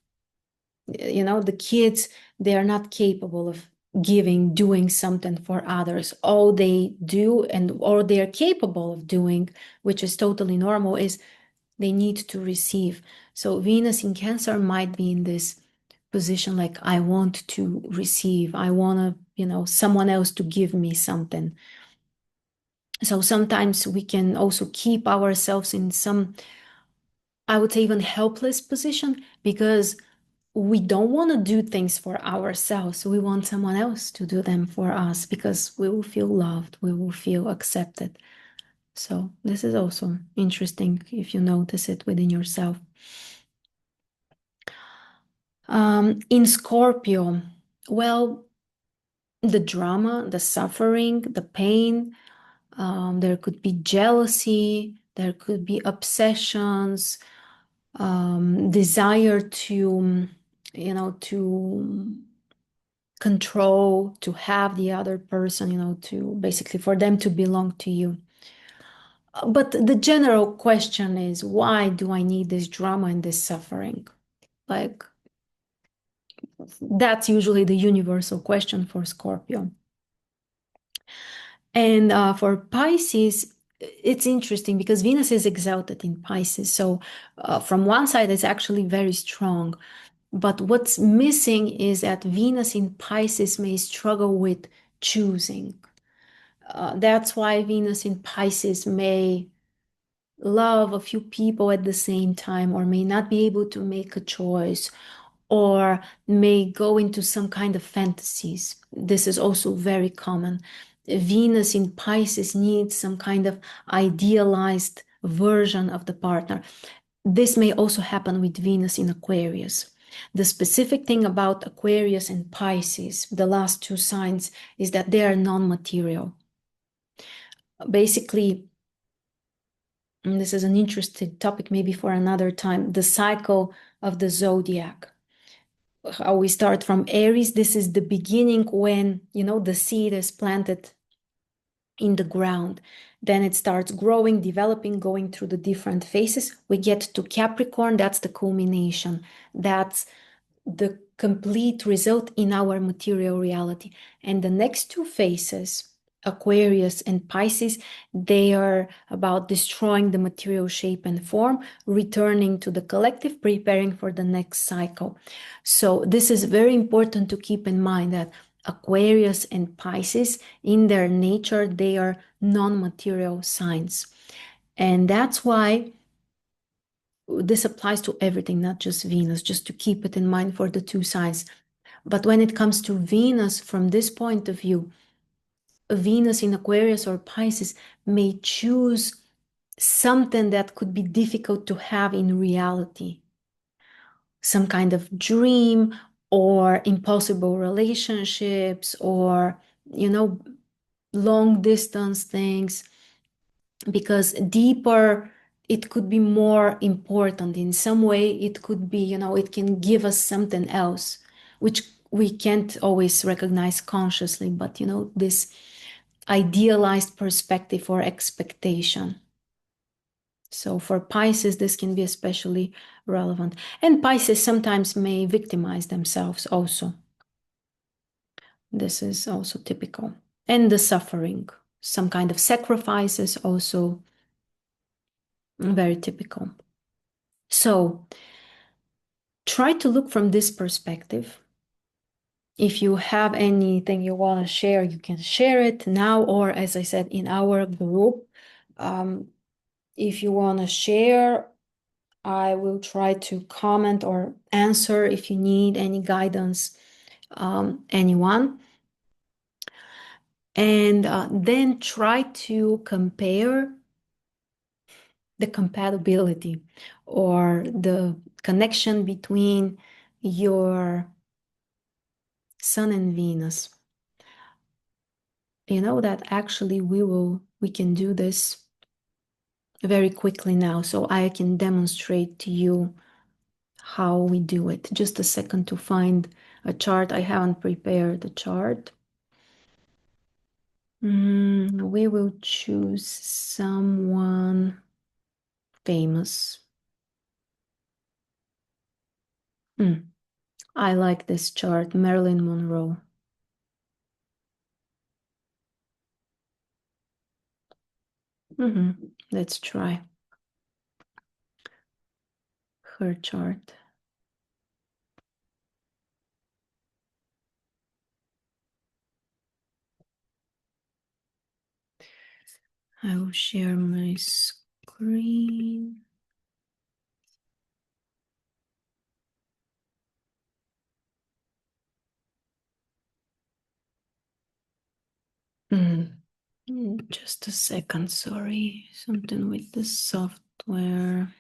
S1: The kids, they are not capable of doing something for others. All they do, or they are capable of doing, which is totally normal, is they need to receive. So Venus in Cancer might be in this position, like, I want to receive, I want to, someone else to give me something. So sometimes we can also keep ourselves in some, I would say, even helpless position, because we don't want to do things for ourselves. We want someone else to do them for us, because we will feel loved, we will feel accepted. So this is also interesting if you notice it within yourself. In Scorpio, well, the drama, the suffering, the pain, there could be jealousy, there could be obsessions, desire to, to control, to have the other person, to basically for them to belong to you. But the general question is, why do I need this drama and this suffering? Like, that's usually the universal question for Scorpio. And for Pisces, it's interesting because Venus is exalted in Pisces. So from one side, it's actually very strong. But what's missing is that Venus in Pisces may struggle with choosing. That's why Venus in Pisces may love a few people at the same time, or may not be able to make a choice, or may go into some kind of fantasies. This is also very common. Venus in Pisces needs some kind of idealized version of the partner. This may also happen with Venus in Aquarius. The specific thing about Aquarius and Pisces, the last two signs, is that they are non-material. Basically, and this is an interesting topic maybe for another time, the cycle of the zodiac. how we start from Aries. This is the beginning when, the seed is planted in the ground. Then it starts growing, developing, going through the different phases. We get to Capricorn, that's the culmination. That's the complete result in our material reality. And the next two phases, Aquarius and Pisces, they are about destroying the material shape and form, returning to the collective, preparing for the next cycle. So this is very important to keep in mind that Aquarius and Pisces, in their nature, they are non-material signs. And that's why this applies to everything, not just Venus, just to keep it in mind for the two signs. But when it comes to Venus, from this point of view, Venus in Aquarius or Pisces may choose something that could be difficult to have in reality, some kind of dream or impossible relationships or, long distance things, because deeper it could be more important in some way. It could be, it can give us something else which we can't always recognize consciously, but this idealized perspective or expectation. So for Pisces, this can be especially relevant. And Pisces sometimes may victimize themselves also. This is also typical. And the suffering, some kind of sacrifices, also very typical. So try to look from this perspective. If you have anything you want to share, you can share it now, or as I said, in our group. If you want to share, I will try to comment or answer if you need any guidance, anyone. And then try to compare the compatibility or the connection between your Sun and Venus. You know that actually we can do this very quickly now, so I can demonstrate to you how we do it. Just a second to find a chart. I haven't prepared a chart. We will choose someone famous. I like this chart, Marilyn Monroe. Let's try her chart. I will share my screen. Just a second, sorry. Something with the software.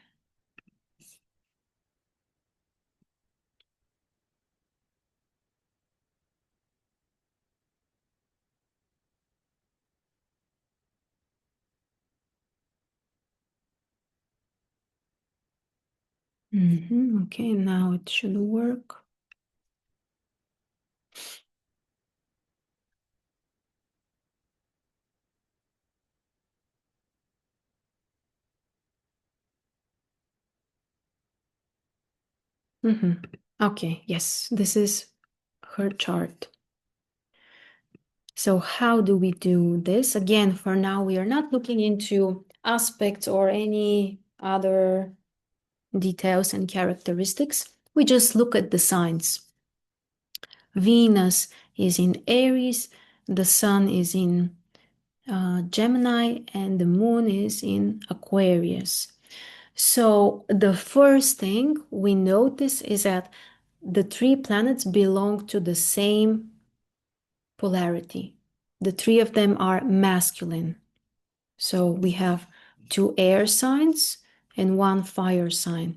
S1: Okay, now it should work. Okay, yes, this is her chart. So how do we do this? Again, for now, we are not looking into aspects or any other details and characteristics. We just look at the signs. Venus is in Aries, the Sun is in Gemini, and the Moon is in Aquarius. So the first thing we notice is that the three planets belong to the same polarity. The three of them are masculine. So we have two air signs and one fire sign.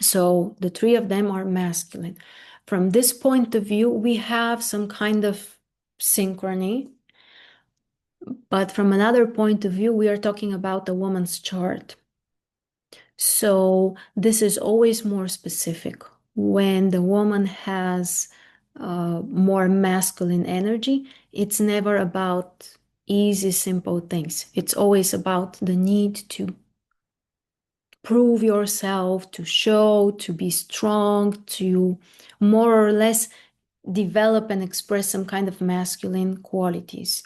S1: So the three of them are masculine. From this point of view, we have some kind of synchrony. But from another point of view, we are talking about a woman's chart. So this is always more specific. when the woman has more masculine energy, it's never about easy, simple things. It's always about the need to prove yourself, to show, to be strong, to more or less develop and express some kind of masculine qualities.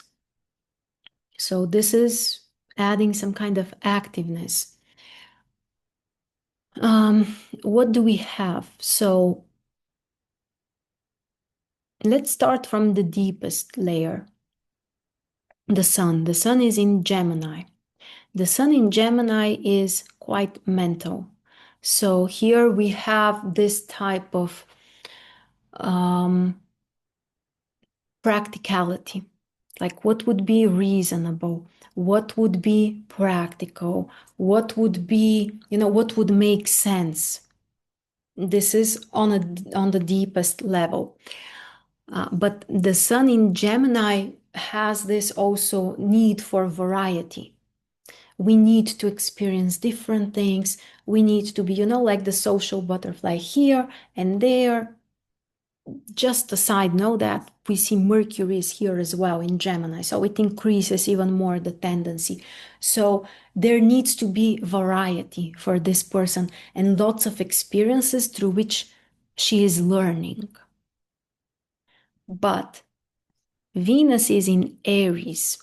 S1: So this is adding some kind of activeness. What do we have? So let's start from the deepest layer, the sun. The sun is in Gemini. The sun in Gemini is quite mental. So here we have this type of practicality. Like what would be reasonable? What would be practical? What would be, what would make sense? This is on the deepest level. But the sun in Gemini has this also need for variety. We need to experience different things. We need to be, like the social butterfly here and there. Just a side note that we see Mercury is here as well in Gemini, so it increases even more the tendency. So there needs to be variety for this person and lots of experiences through which she is learning. But Venus is in Aries,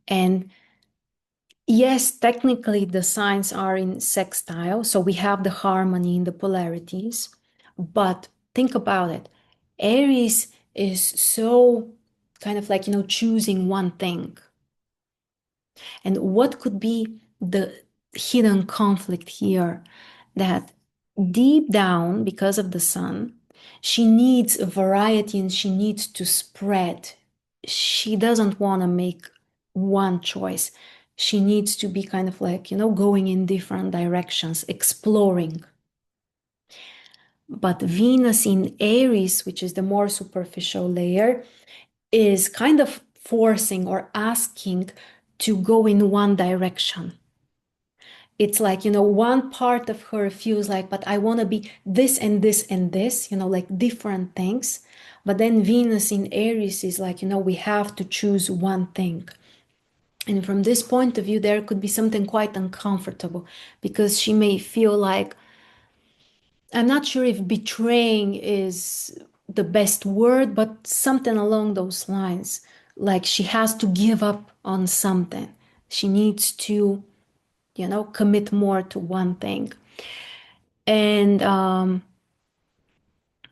S1: and yes, technically the signs are in sextile, so we have the harmony in the polarities, but think about it. Aries is so kind of like, choosing one thing. And what could be the hidden conflict here? That deep down, because of the sun, she needs a variety and she needs to spread. She doesn't want to make one choice. She needs to be kind of like, going in different directions, exploring. But Venus in Aries, which is the more superficial layer, is kind of forcing or asking to go in one direction. It's like, one part of her feels like, but I want to be this and this and this, like different things. But then Venus in Aries is like, we have to choose one thing. And from this point of view, there could be something quite uncomfortable because she may feel like, I'm not sure if betraying is the best word, but something along those lines. Like she has to give up on something. She needs to, commit more to one thing. And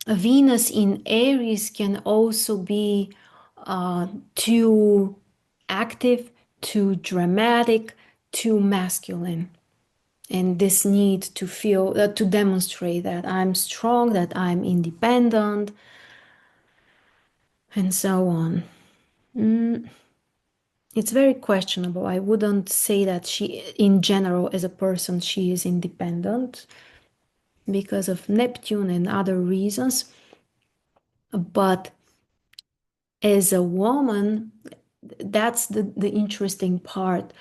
S1: Venus in Aries can also be too active, too dramatic, too masculine. And this need to feel, to demonstrate that I'm strong, that I'm independent, and so on. It's very questionable. I wouldn't say that she, in general, as a person, she is independent because of Neptune and other reasons. But as a woman, that's the interesting part.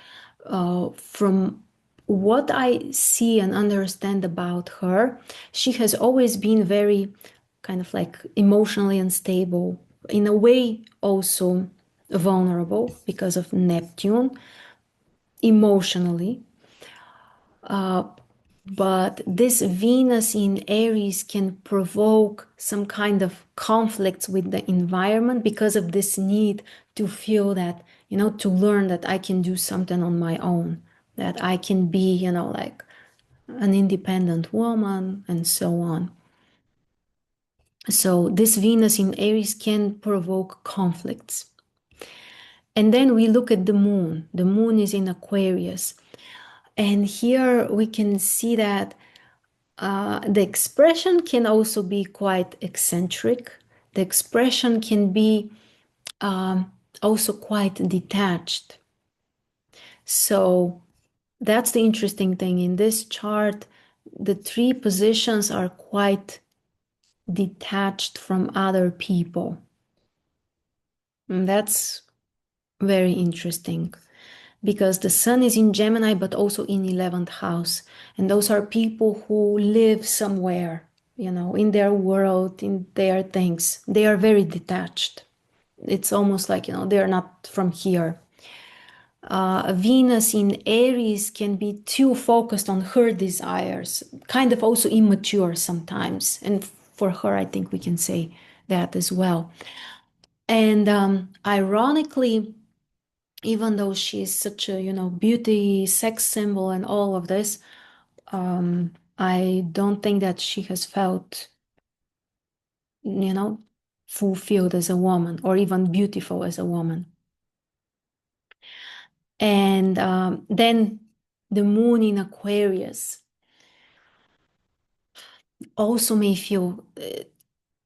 S1: From what I see and understand about her, she has always been very kind of like emotionally unstable, in a way also vulnerable because of Neptune, emotionally. But this Venus in Aries can provoke some kind of conflicts with the environment because of this need to feel that, to learn that I can do something on my own, that I can be, like an independent woman and so on. So this Venus in Aries can provoke conflicts. And then we look at the moon. The moon is in Aquarius. And here we can see that the expression can also be quite eccentric. The expression can be also quite detached. So that's the interesting thing. In this chart, the three positions are quite detached from other people. And that's very interesting because the sun is in Gemini, but also in 11th house. And those are people who live somewhere. in their world, in their things. They are very detached. It's almost like, they are not from here. Venus in Aries can be too focused on her desires, kind of also immature sometimes. And for her, I think we can say that as well. And ironically, even though she's such a, beauty, sex symbol, and all of this, I don't think that she has felt, you know, fulfilled as a woman or even beautiful as a woman. And then the moon in Aquarius also may feel,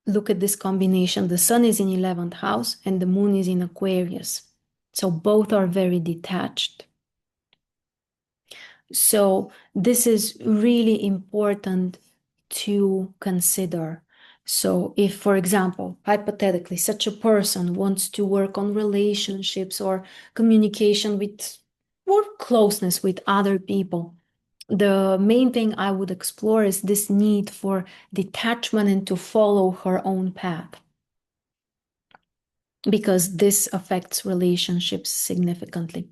S1: look at this combination. The sun is in 11th house and the moon is in Aquarius. So both are very detached. So this is really important to consider. So if, for example, hypothetically, such a person wants to work on relationships or communication with or closeness with other people, the main thing I would explore is this need for detachment and to follow her own path, because this affects relationships significantly.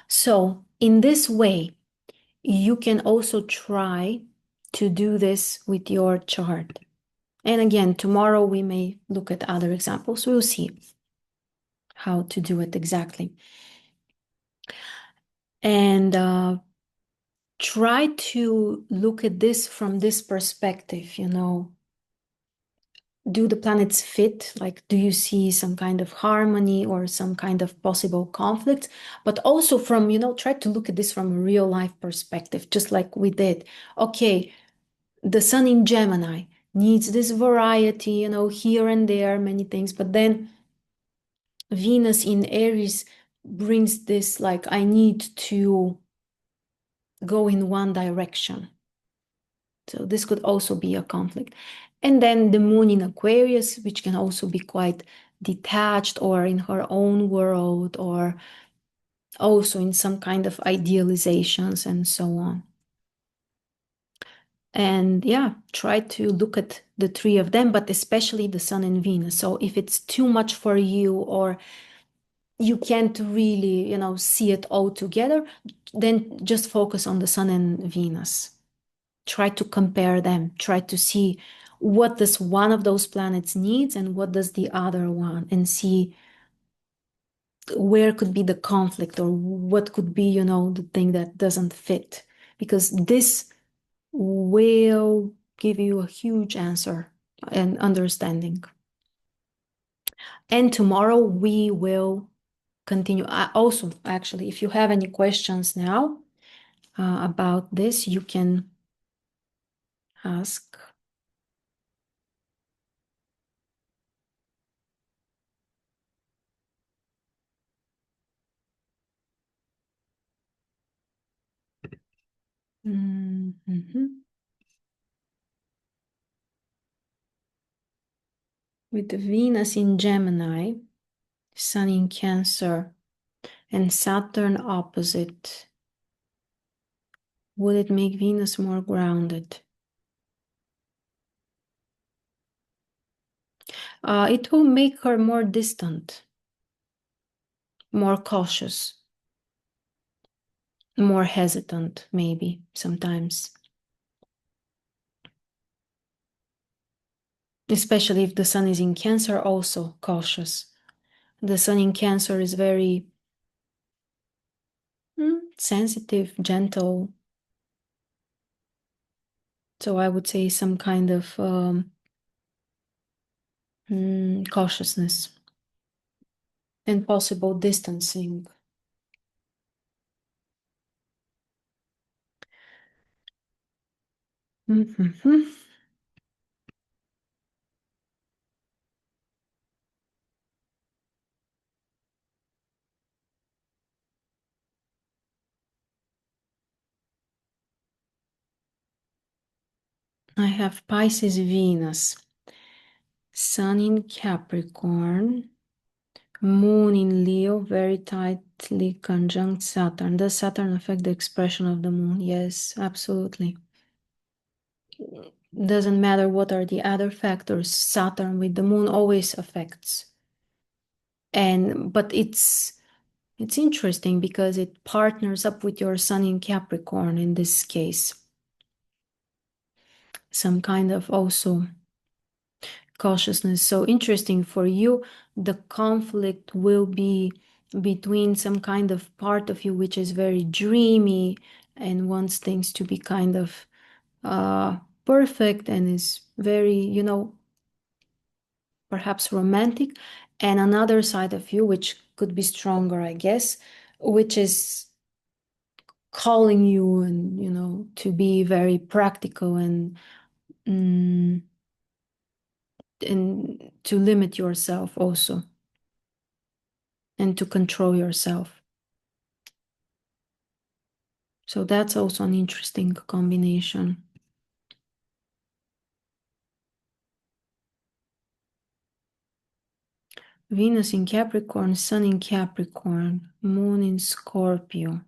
S1: So in this way, you can also try to do this with your chart. And again, tomorrow we may look at other examples. We'll see how to do it exactly. And try to look at this from this perspective, do the planets fit? Like, do you see some kind of harmony or some kind of possible conflict? But also from, try to look at this from a real life perspective, just like we did. Okay, the sun in Gemini needs this variety, here and there, many things. But then Venus in Aries brings this, like, I need to go in one direction. So this could also be a conflict. And then the moon in Aquarius, which can also be quite detached or in her own world, or also in some kind of idealizations and so on. And yeah, try to look at the three of them, but especially the sun and Venus. So if it's too much for you, or you can't really, see it all together, then just focus on the sun and Venus. Try to compare them. Try to see what does one of those planets needs and what does the other one, and see where could be the conflict, or what could be, the thing that doesn't fit. Because this will give you a huge answer and understanding. And tomorrow we will continue. Also, actually, if you have any questions now about this, you can ask. Mhm. With Venus in Gemini, Sun in Cancer, and Saturn opposite, would it make Venus more grounded? It will make her more distant, more cautious, more hesitant, maybe sometimes. Especially if the sun is in Cancer, also cautious. The sun in Cancer is very sensitive, gentle. So I would say some kind of cautiousness and possible distancing. Mhm. I have Pisces Venus, Sun in Capricorn, Moon in Leo, very tightly conjunct Saturn. Does Saturn affect the expression of the moon? Yes, absolutely. Doesn't matter what are the other factors, Saturn with the moon always affects. But it's interesting because it partners up with your sun in Capricorn in this case. Some kind of also cautiousness. So interesting for you, the conflict will be between some kind of part of you which is very dreamy and wants things to be kind of perfect and is very, perhaps romantic, and another side of you which could be stronger, I guess, which is calling you and to be very practical mm, and to limit yourself also and to control yourself. So that's also an interesting combination. Venus in Capricorn, Sun in Capricorn, Moon in Scorpio.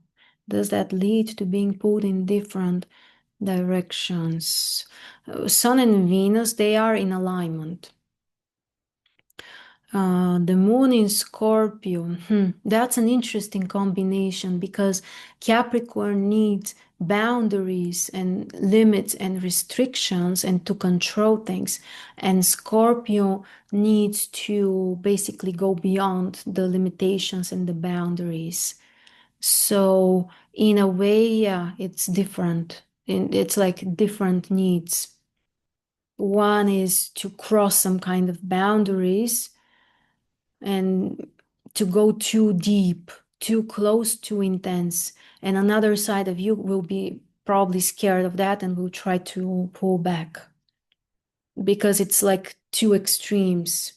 S1: Does that lead to being pulled in different directions? Sun and Venus, they are in alignment. The moon in Scorpio, that's an interesting combination because Capricorn needs boundaries and limits and restrictions and to control things. And Scorpio needs to basically go beyond the limitations and the boundaries. So, in a way, yeah, it's different. It's like different needs. One is to cross some kind of boundaries and to go too deep, too close, too intense. And another side of you will be probably scared of that and will try to pull back because it's like two extremes.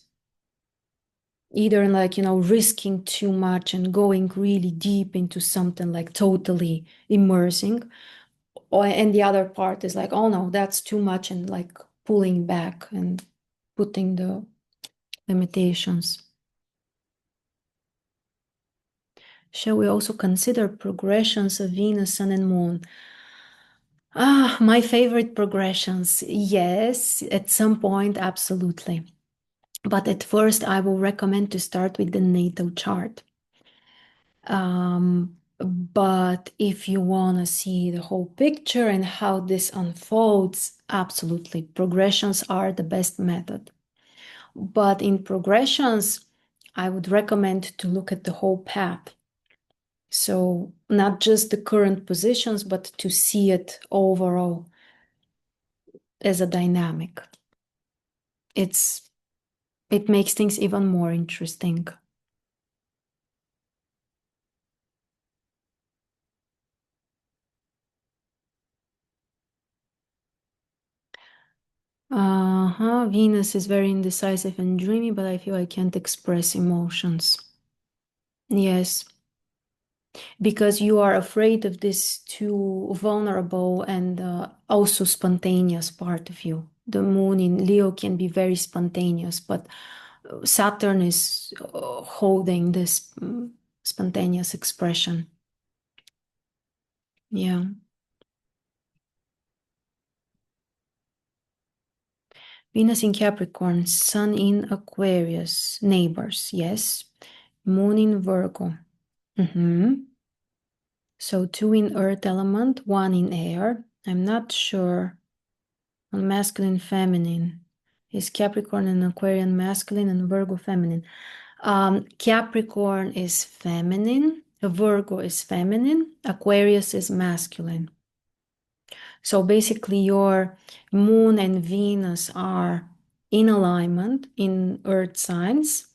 S1: Either like, risking too much and going really deep into something like totally immersing, and the other part is like, oh no, that's too much, and like pulling back and putting the limitations. Shall we also consider progressions of Venus, Sun, and Moon? My favorite progressions. Yes, at some point, absolutely. But at first, I will recommend to start with the natal chart. But if you want to see the whole picture and how this unfolds, absolutely, progressions are the best method. But in progressions, I would recommend to look at the whole path. So not just the current positions, but to see it overall as a dynamic. It makes things even more interesting. Venus is very indecisive and dreamy, but I feel I can't express emotions. Yes, because you are afraid of this too vulnerable and also spontaneous part of you. The moon in Leo can be very spontaneous, but Saturn is holding this spontaneous expression. Yeah. Venus in Capricorn, Sun in Aquarius, neighbors, yes. Moon in Virgo. So two in earth element, one in air. I'm not sure on masculine, feminine. Is Capricorn and Aquarian masculine and Virgo feminine? Capricorn is feminine, Virgo is feminine, Aquarius is masculine. So basically, your moon and Venus are in alignment in earth signs.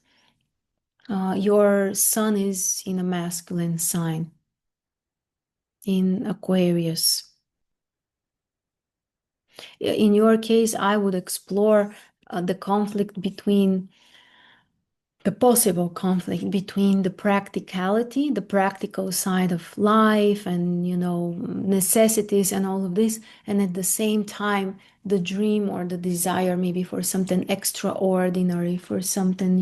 S1: Your sun is in a masculine sign in Aquarius. In your case, I would explore the conflict between the possible conflict between the practicality, the practical side of life and, necessities and all of this, and at the same time, the dream or the desire maybe for something extraordinary, for something,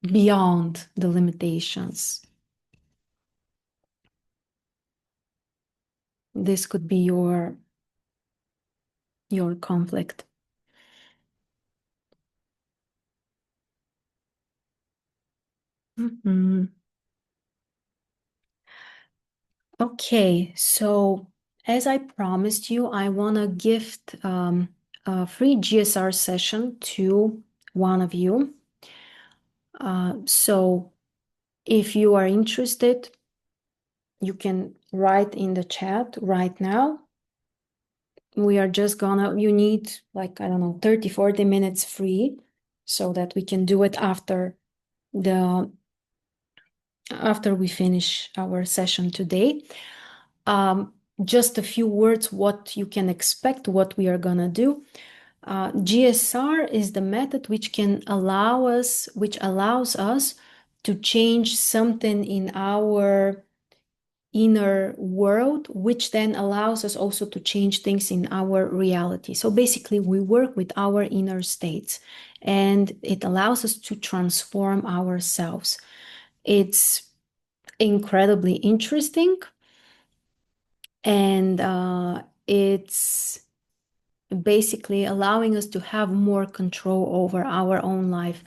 S1: beyond the limitations. This could be your your conflict. Mhm. Okay, so as I promised you, I want to gift a free GSR session to one of you. So if you are interested, you can write in the chat right now. We are just you need like, I don't know, 30, 40 minutes free so that we can do it the after we finish our session today. Just a few words what you can expect, what we are gonna do. GSR is the method which allows us to change something in our inner world, which then allows us also to change things in our reality. So basically, we work with our inner states and it allows us to transform ourselves. It's incredibly interesting and it's basically allowing us to have more control over our own life.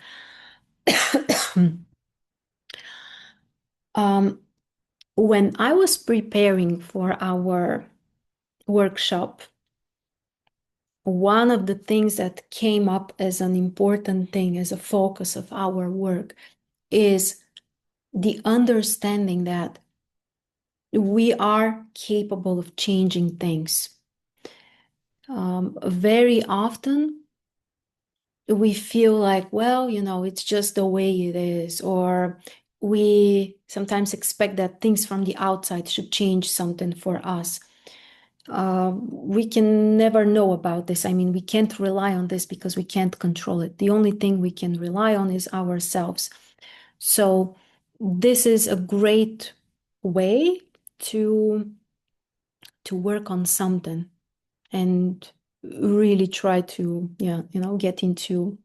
S1: When I was preparing for our workshop, one of the things that came up as an important thing, as a focus of our work, is the understanding that we are capable of changing things. Very often, we feel like, well, it's just the way it is, or we sometimes expect that things from the outside should change something for us. We can never know about this. I mean, we can't rely on this because we can't control it. The only thing we can rely on is ourselves. So this is a great way to work on something and really try to, get into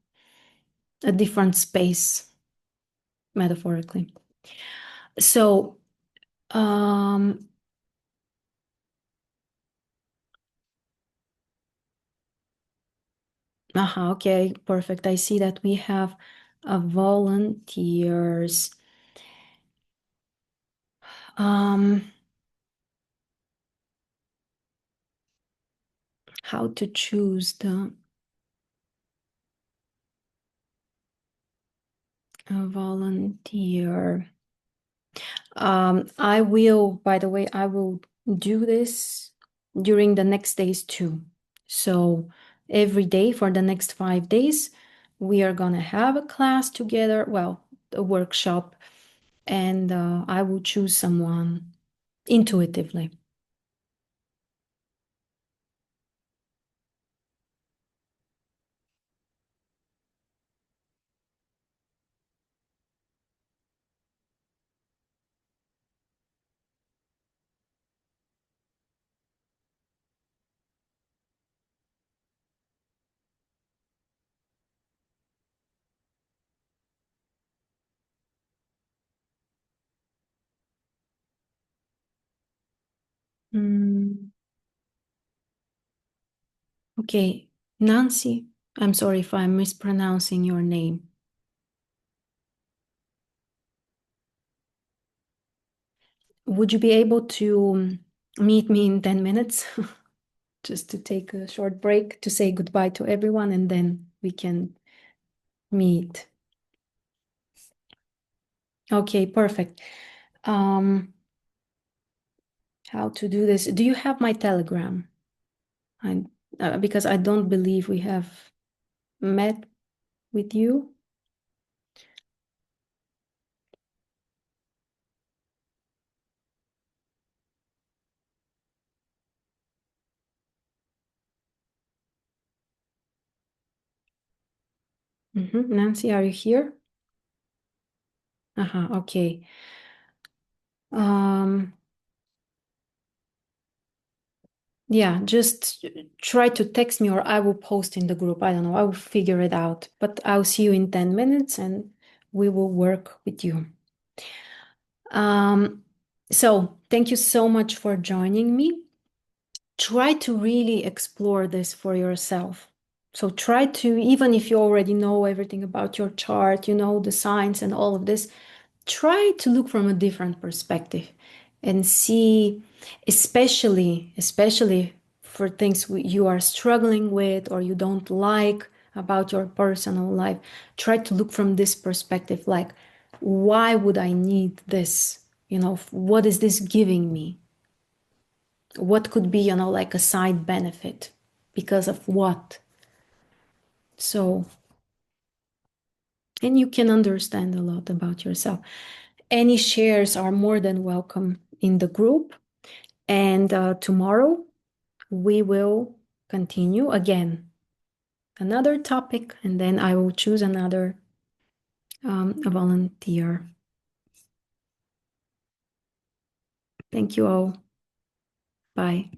S1: a different space, metaphorically. So, okay, perfect. I see that we have volunteers. How to choose the volunteer. By the way, I will do this during the next days too. So every day for the next 5 days, we are gonna have a class together, well, a workshop, and I will choose someone intuitively. Mm, okay, Nancy, I'm sorry if I'm mispronouncing your name. Would you be able to meet me in 10 minutes? Just to take a short break to say goodbye to everyone and then we can meet. Okay, perfect. How to do this? Do you have my Telegram? I, because I don't believe we have met with you. Nancy, are you here? Okay. Um, yeah, just try to text me or I will post in the group. I don't know. I will figure it out. But I'll see you in 10 minutes and we will work with you. So thank you so much for joining me. try to really explore this for yourself. So try to, even if you already know everything about your chart, you know the signs and all of this, try to look from a different perspective and see, especially for things you are struggling with or you don't like about your personal life, try to look from this perspective, like, why would I need this? You know, what is this giving me? What could be, you know, like a side benefit because of what? So, and you can understand a lot about yourself. Any shares are more than welcome in the group. And tomorrow we will continue again another topic, and then I will choose another a volunteer. Thank you all. Bye.